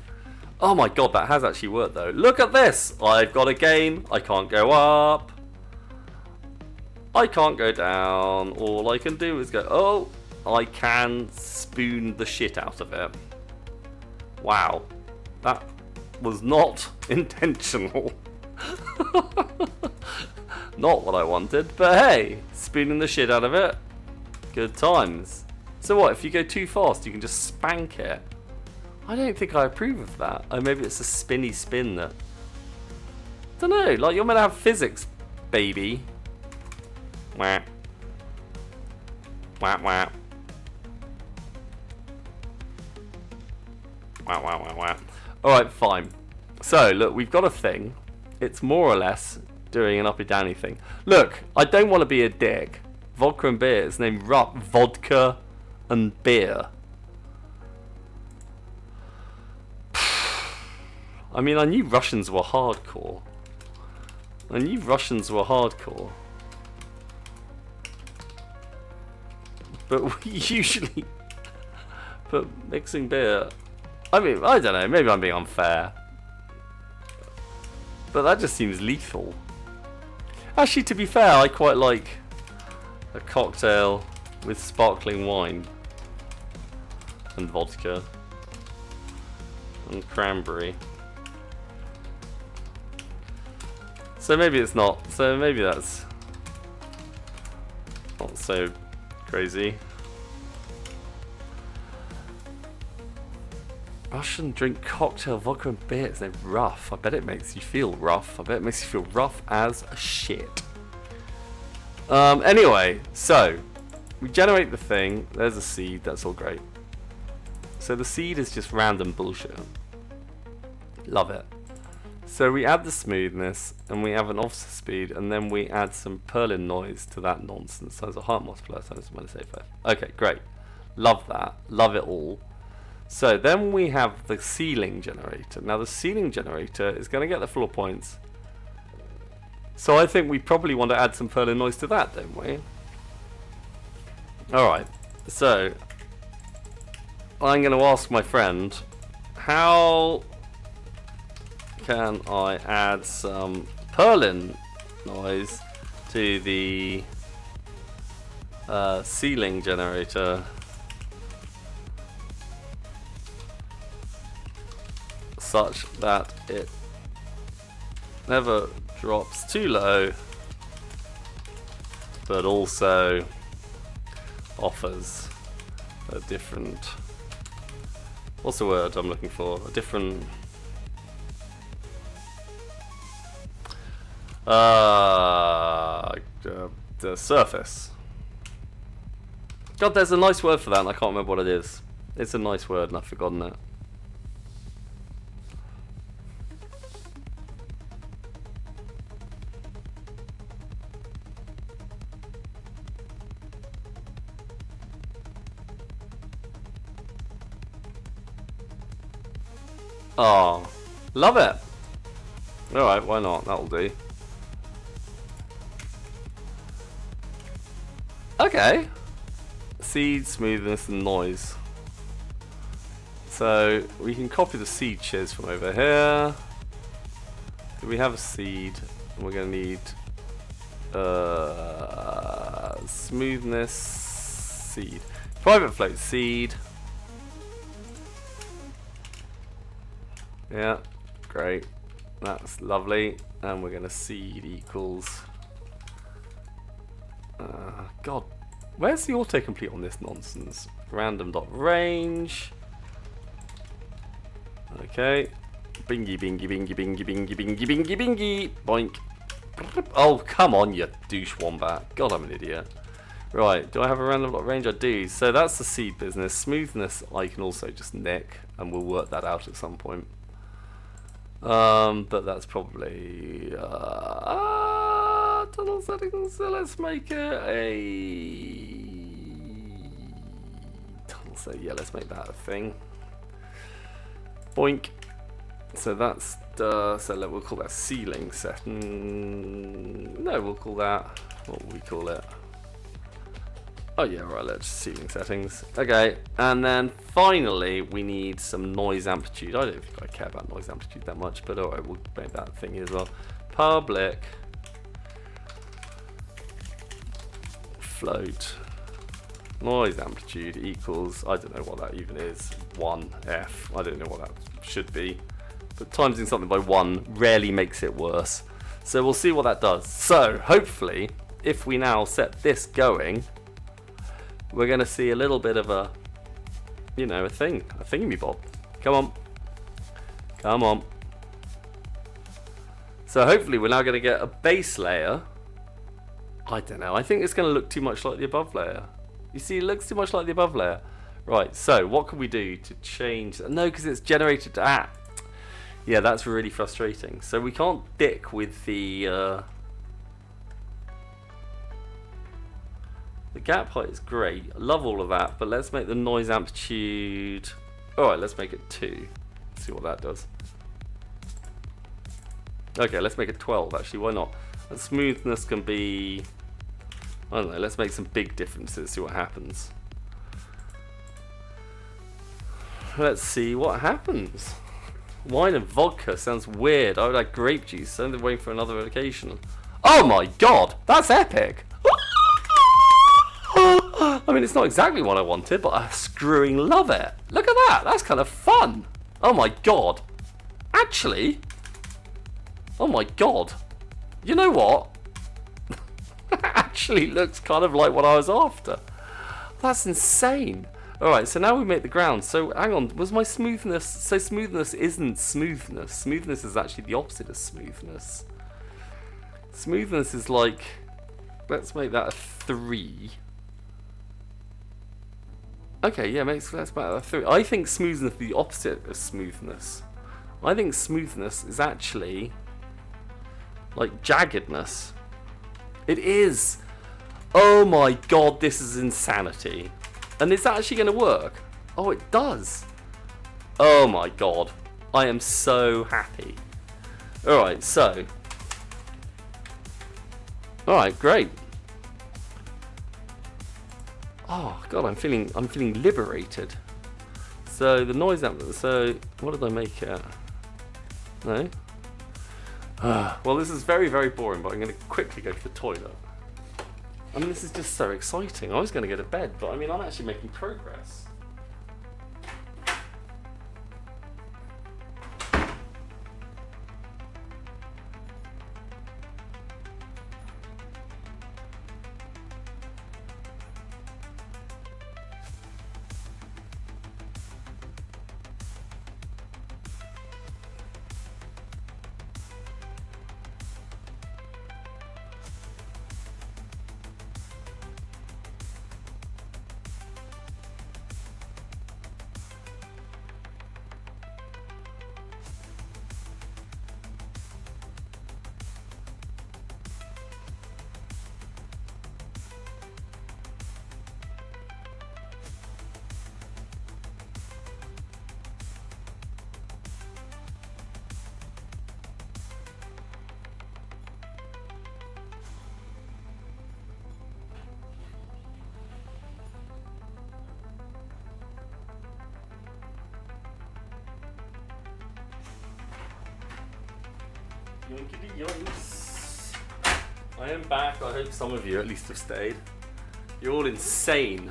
Speaker 1: Oh my god, that has actually worked though. Look at this! I've got a game. I can't go up. I can't go down. All I can do is go, oh, I can spoon the shit out of it. Wow. That was not intentional. Not what I wanted, but hey, spooning the shit out of it. Good times. So what, if you go too fast, you can just spank it? I don't think I approve of that. Oh, maybe it's a spinny spin that... Don't know, like you're meant to have physics, baby. Wah. Wah wah. Wah wah wah wah. Alright, fine. So, look, we've got a thing. It's more or less doing an uppy downy thing. Look, I don't want to be a dick. Vodka and beer. It's named Vodka and Beer. I mean, I knew Russians were hardcore. But we usually put mixing beer. I mean, I don't know, maybe I'm being unfair. But that just seems lethal. Actually, to be fair, I quite like a cocktail with sparkling wine and vodka and cranberry. So maybe it's not. So maybe that's not so crazy. Russian drink cocktail, vodka and beer. It's named rough. I bet it makes you feel rough. I bet it makes you feel rough as shit. Anyway, so we generate the thing. There's a seed. That's all great. So the seed is just random bullshit. Love it. So we add the smoothness and we have an offset speed, and then we add some Perlin noise to that nonsense. So there's a heart multiplier times -85. Okay, great. Love that. Love it all. So then we have the ceiling generator. Now the ceiling generator is going to get the floor points. So I think we probably want to add some Perlin noise to that, don't we? Alright, so I'm going to ask my friend, how can I add some Perlin noise to the ceiling generator such that it never drops too low, but also offers a different, what's the word I'm looking for? A different the surface. God, there's a nice word for that and I can't remember what it is. It's a nice word and I've forgotten it. Oh, love it. Alright, why not? That'll do. Okay. Seed, smoothness, and noise. So we can copy the seed shears from over here. Do we have a seed? We're going to need smoothness, seed. Private float seed. Yeah, great. That's lovely. And we're going to seed equals. God, where's the autocomplete on this nonsense? Random.range. Okay. Bingy, bingy, bingy, bingy, bingy, bingy, bingy, bingy. Boink. Oh, come on, you douche wombat. God, I'm an idiot. Right, do I have a random.range? I do. So that's the seed business. Smoothness I can also just nick, and we'll work that out at some point. But that's probably tunnel settings. So let's make it a tunnel set. Yeah, let's make that a thing. Boink. So that's so we'll call that ceiling setting. No, we'll call that. What will we call it? Oh yeah, right. Let's ceiling settings. Okay, and then finally we need some noise amplitude. I don't think I care about noise amplitude that much, but alright, we'll make that thing as well. Public float noise amplitude equals, I don't know what that even is, 1f. I don't know what that should be, but timesing something by 1 rarely makes it worse. So we'll see what that does. So hopefully, if we now set this going, we're going to see a little bit of a, you know, a thingy-bob. Come on. Come on. So hopefully we're now going to get a base layer. I don't know. I think it's going to look too much like the above layer. You see, it looks too much like the above layer. Right, so what can we do to change? No, because it's generated at. Yeah, that's really frustrating. So we can't dick with the gap height is great. I love all of that, but let's make the noise amplitude. Alright, let's make it 2. Let's see what that does. Okay, let's make it 12 actually, why not? And smoothness can be, I don't know, let's make some big differences, see what happens. Let's see what happens. Wine and vodka sounds weird. I would like grape juice. I'm waiting for another occasion. Oh my god, that's epic! I mean, it's not exactly what I wanted, but I screwing love it. Look at that. That's kind of fun. Oh my god. Actually, oh my god. You know what? Actually looks kind of like what I was after. That's insane. Alright, so now we make the ground. So hang on, was my smoothness? So smoothness isn't smoothness. Smoothness is actually the opposite of smoothness. Smoothness is like, let's make that a 3. Okay, yeah, let's make that a 3. I think smoothness is the opposite of smoothness. I think smoothness is actually like jaggedness. It is. Oh my god, this is insanity. And it's actually going to work. Oh, it does. Oh my god. I am so happy. Alright, so. Alright, great. Oh god, I'm feeling liberated. So the noise app. So what did I make it? No. Well, this is very, very boring, but I'm going to quickly go to the toilet. I mean, this is just so exciting. I was going to go to bed, but I mean, I'm actually making progress. Yoinkity-yoinks. I am back. I hope some of you at least have stayed. You're all insane.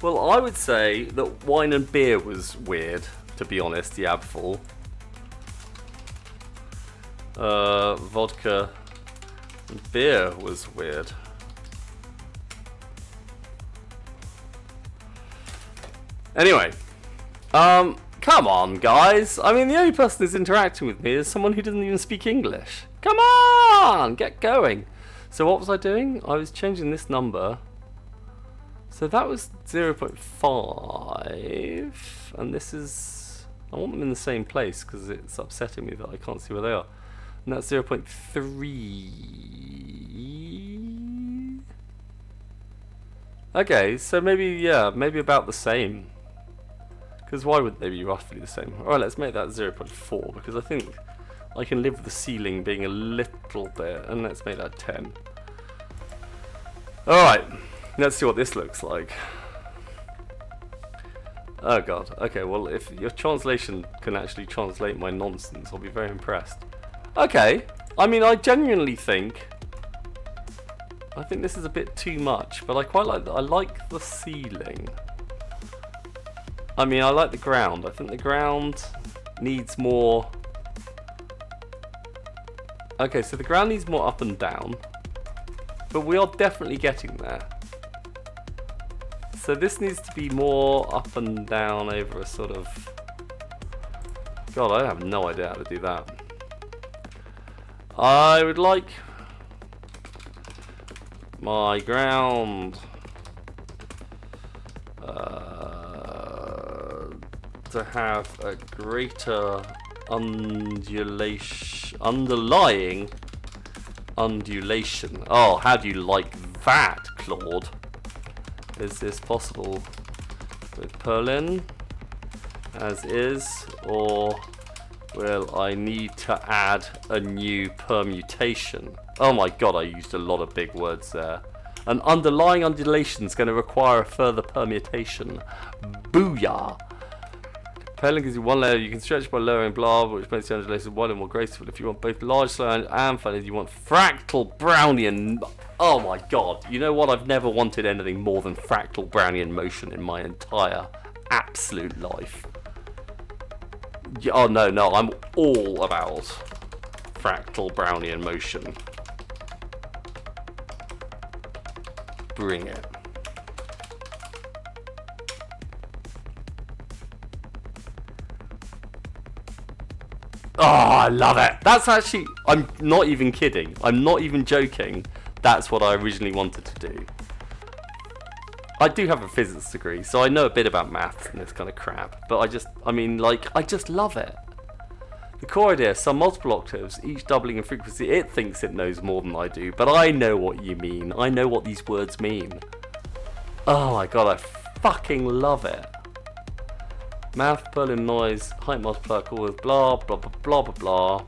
Speaker 1: Well, I would say that wine and beer was weird, to be honest, the Abful. Vodka and beer was weird. Anyway, come on, guys. I mean, the only person who's interacting with me is someone who doesn't even speak English. Come on, get going. So what was I doing? I was changing this number. So that was 0.5, and this is... I want them in the same place because it's upsetting me that I can't see where they are. And that's 0.3. Okay, so maybe, yeah, maybe about the same. Because why would they be roughly the same? Alright, let's make that 0.4, because I think I can live with the ceiling being a little bit, and let's make that 10. Alright, let's see what this looks like. Oh god, okay, well if your translation can actually translate my nonsense, I'll be very impressed. Okay, I mean I genuinely think this is a bit too much, but I quite like I like the ceiling. I mean, I like the ground. I think the ground needs more... Okay, so the ground needs more up and down. But we are definitely getting there. So this needs to be more up and down over a sort of... God, I have no idea how to do that. I would like my ground to have a greater underlying undulation. Oh, how do you like that, Claude? Is this possible with Perlin as is, or will I need to add a new permutation? Oh my god, I used a lot of big words there. An underlying undulation is going to require a further permutation. Booyah! Perlin gives you one layer, you can stretch by lowering blah, which makes the undulation wider and more graceful. If you want both large, slow, and funny, you want fractal Brownian. Oh my god, you know what? I've never wanted anything more than fractal Brownian motion in my entire absolute life. Yeah, oh no, I'm all about fractal Brownian motion. Bring it. Oh, I love it. That's actually, I'm not even kidding. I'm not even joking. That's what I originally wanted to do. I do have a physics degree, so I know a bit about maths and this kind of crap. But I just love it. The core idea, some multiple octaves, each doubling in frequency. It thinks it knows more than I do, but I know what you mean. I know what these words mean. Oh my god, I fucking love it. Math, Berlin noise, height multiplier with blah blah blah blah blah blah.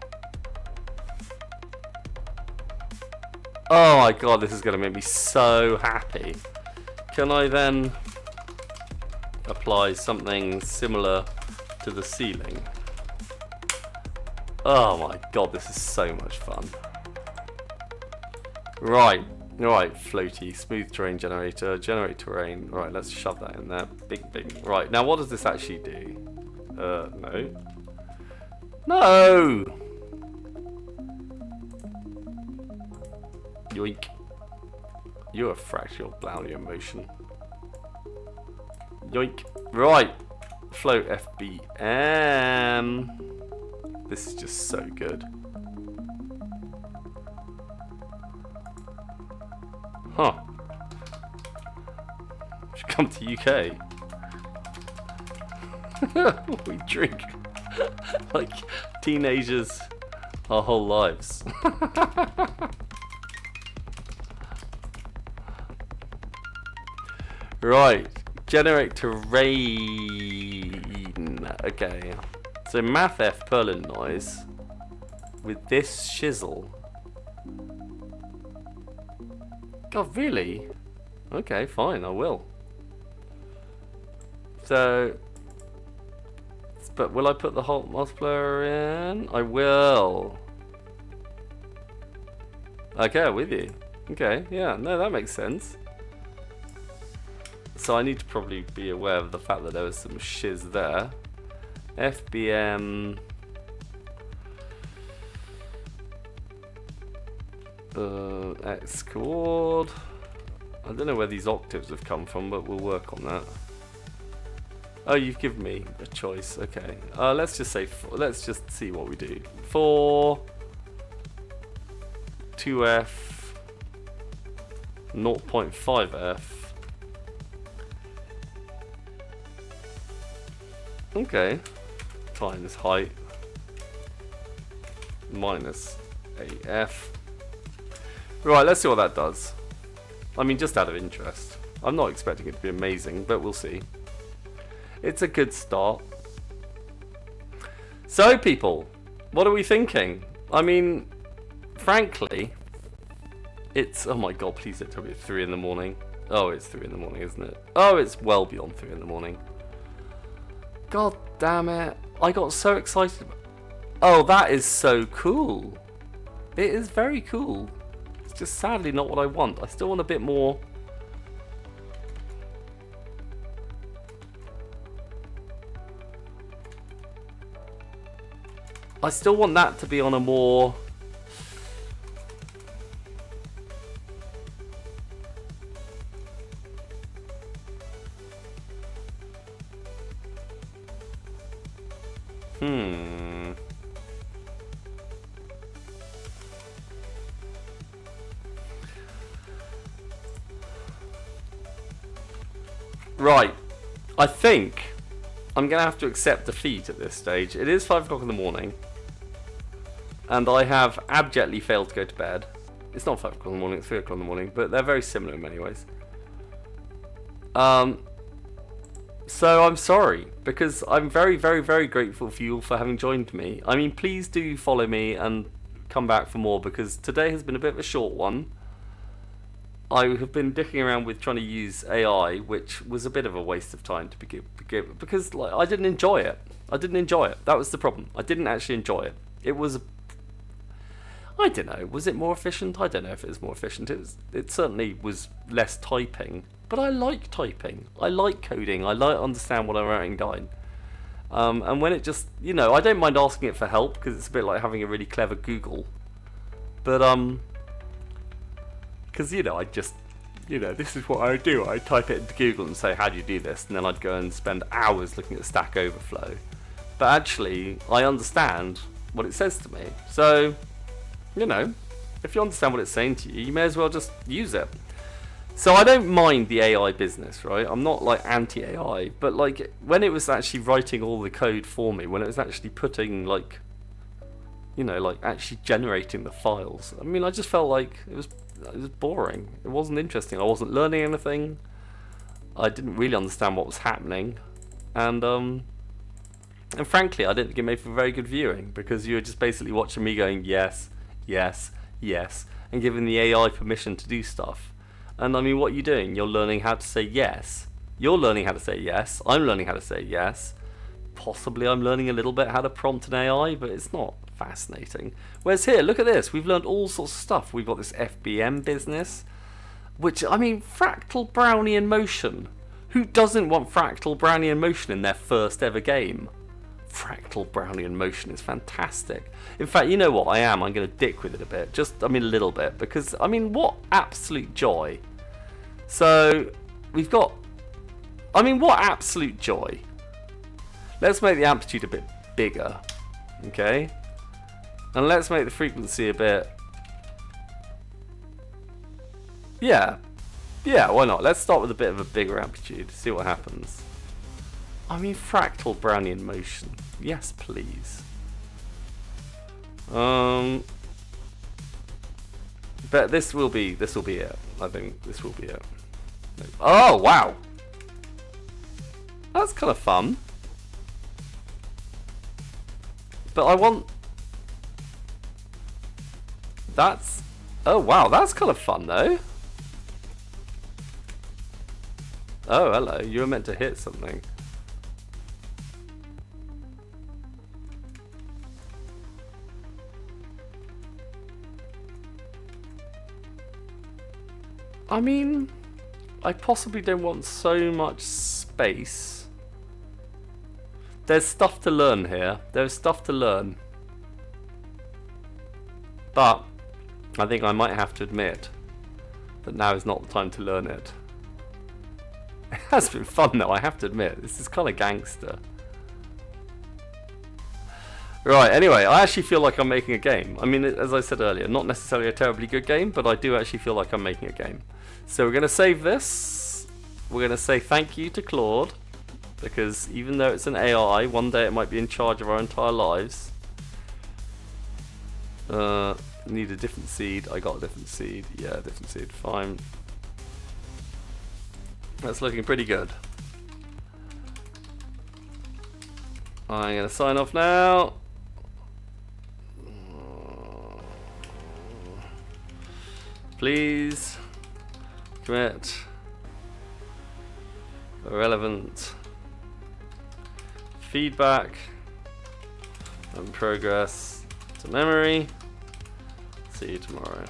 Speaker 1: Oh my god, this is going to make me so happy. Can I then apply something similar to the ceiling? Oh my god, this is so much fun. Right, floaty, smooth terrain generator, generate terrain. Right, let's shove that in there. Big. Right, now what does this actually do? No. No! Yoink. You're a fractal Brownian motion. Yoink. Right. Float FBM. This is just so good. Huh. Should come to UK. We drink like teenagers our whole lives. Right, generate terrain. Okay, so math F Perlin noise with this shizzle. God, really? Okay, fine, I will. So, but will I put the whole multiplier in? I will. Okay, with you. Okay, yeah, no, that makes sense. So I need to probably be aware of the fact that there was some shiz there. FBM. X chord. I don't know where these octaves have come from, but we'll work on that. Oh, you've given me a choice. Okay. Let's just say. Let's just see what we do. 4, 2F, 0.5F. Okay, times height minus AF. Right, let's see what that does. I mean, just out of interest. I'm not expecting it to be amazing, but we'll see. It's a good start. So, people, what are we thinking? I mean, frankly, it's... Oh my god, please don't tell me it's 3 in the morning. Oh, it's 3 in the morning, isn't it? Oh, it's well beyond 3 in the morning. God damn it. I got so excited. Oh, that is so cool. It is very cool. It's just sadly not what I want. I still want a bit more. I still want that to be on a more... Right, I think I'm going to have to accept defeat at this stage. It is 5 o'clock in the morning, and I have abjectly failed to go to bed. It's not 5 o'clock in the morning, it's 3 o'clock in the morning, but they're very similar in many ways. So I'm sorry, because I'm very, very, very grateful for you all for having joined me. I mean, please do follow me and come back for more, because today has been a bit of a short one. I have been dicking around with trying to use AI, which was a bit of a waste of time to begin because like, I didn't enjoy it. That was the problem. I didn't actually enjoy it. It was... I don't know. Was it more efficient? I don't know if it was more efficient. It certainly was less typing. But I like typing. I like coding. I like understand what I'm writing down. And when it just... You know, I don't mind asking it for help, because it's a bit like having a really clever Google. But, because, you know, I just, you know, this is what I do. I type it into Google and say, how do you do this? And then I'd go and spend hours looking at Stack Overflow. But actually, I understand what it says to me. So, you know, if you understand what it's saying to you, you may as well just use it. So I don't mind the AI business, right? I'm not, like, anti-AI. But, like, when it was actually writing all the code for me, when it was actually putting, like, you know, like, actually generating the files, I mean, I just felt like it was boring. It wasn't interesting. I wasn't learning anything. I didn't really understand what was happening, and And frankly, I didn't think it made for very good viewing, because you were just basically watching me going yes, yes, yes, and giving the AI permission to do stuff. And I mean, what are you doing? You're learning how to say yes. You're learning how to say yes. I'm learning how to say yes. Possibly I'm learning a little bit how to prompt an AI, but it's not fascinating. Whereas here, look at this. We've learned all sorts of stuff. We've got this FBM business, which, I mean, fractal Brownian motion. Who doesn't want fractal Brownian motion in their first ever game? Fractal Brownian motion is fantastic. In fact, you know what I am? I'm going to dick with it a bit. Just, I mean, a little bit. Because, I mean, what absolute joy. So, we've got... I mean, what absolute joy. Let's make the amplitude a bit bigger. Okay? And let's make the frequency a bit... Yeah. Yeah, why not? Let's start with a bit of a bigger amplitude. See what happens. I mean, fractal Brownian motion. Yes, please. But this will be it. I think this will be it. Oh, wow. That's kind of fun. But I want... That's... Oh, wow, that's kind of fun, though. Oh, hello. You were meant to hit something. I mean, I possibly don't want so much space. There's stuff to learn here. There's stuff to learn. But I think I might have to admit that now is not the time to learn it. It has been fun though, I have to admit. This is kind of gangster. Right, anyway, I actually feel like I'm making a game. I mean, as I said earlier, not necessarily a terribly good game, but I do actually feel like I'm making a game. So we're going to save this. We're going to say thank you to Claude, because even though it's an AI, one day it might be in charge of our entire lives. Need a different seed. I got a different seed. Yeah, different seed. Fine. That's looking pretty good. I'm going to sign off now. Please commit relevant feedback and progress to memory. See you tomorrow.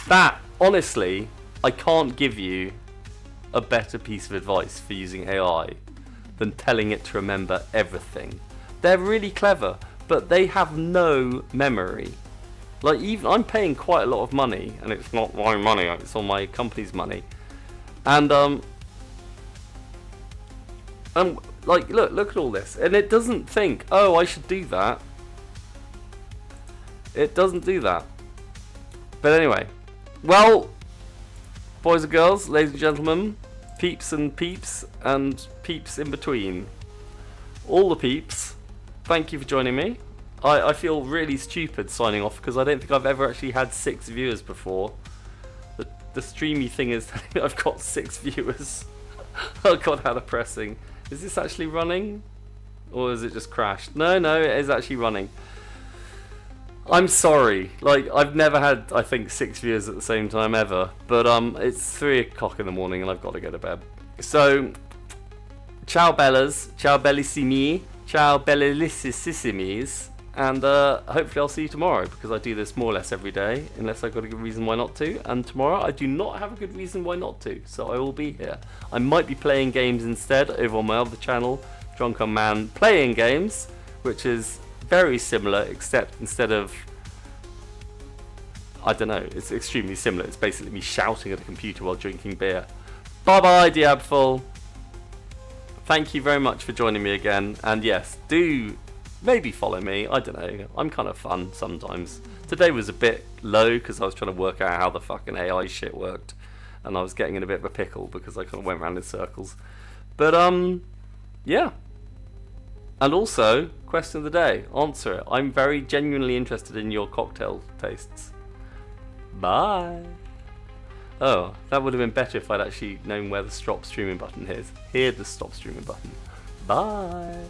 Speaker 1: That, honestly, I can't give you a better piece of advice for using AI than telling it to remember everything. They're really clever, but they have no memory. Like, even I'm paying quite a lot of money, and it's not my money, it's all my company's money. And like, look at all this, and it doesn't think, oh, I should do that. It doesn't do that. But anyway, well, boys and girls, ladies and gentlemen, peeps and peeps in between, all the peeps, thank you for joining me. I feel really stupid signing off because I don't think I've ever actually had 6 viewers before. The streamy thing is I've got 6 viewers. Oh god, how depressing. Is this actually running? Or is it just crashed? No, it is actually running. I'm sorry. Like, I've never had, I think, 6 viewers at the same time ever. But it's 3 o'clock in the morning and I've got to go to bed. So, ciao bellas, ciao bellissimi, ciao bellissimissimis. And hopefully I'll see you tomorrow, because I do this more or less every day, unless I've got a good reason why not to. And tomorrow I do not have a good reason why not to, so I will be here. I might be playing games instead over on my other channel, Drunken Man Playing Games, which is very similar, except instead of, I don't know, it's extremely similar. It's basically me shouting at a computer while drinking beer. Bye bye, Diabful. Thank you very much for joining me again, and yes, do maybe follow me. I don't know. I'm kind of fun sometimes. Today was a bit low because I was trying to work out how the fucking AI shit worked, and I was getting in a bit of a pickle because I kind of went around in circles. But yeah. And also, question of the day. Answer it. I'm very genuinely interested in your cocktail tastes. Bye. Oh, that would have been better if I'd actually known where the stop streaming button is. Here's the stop streaming button. Bye.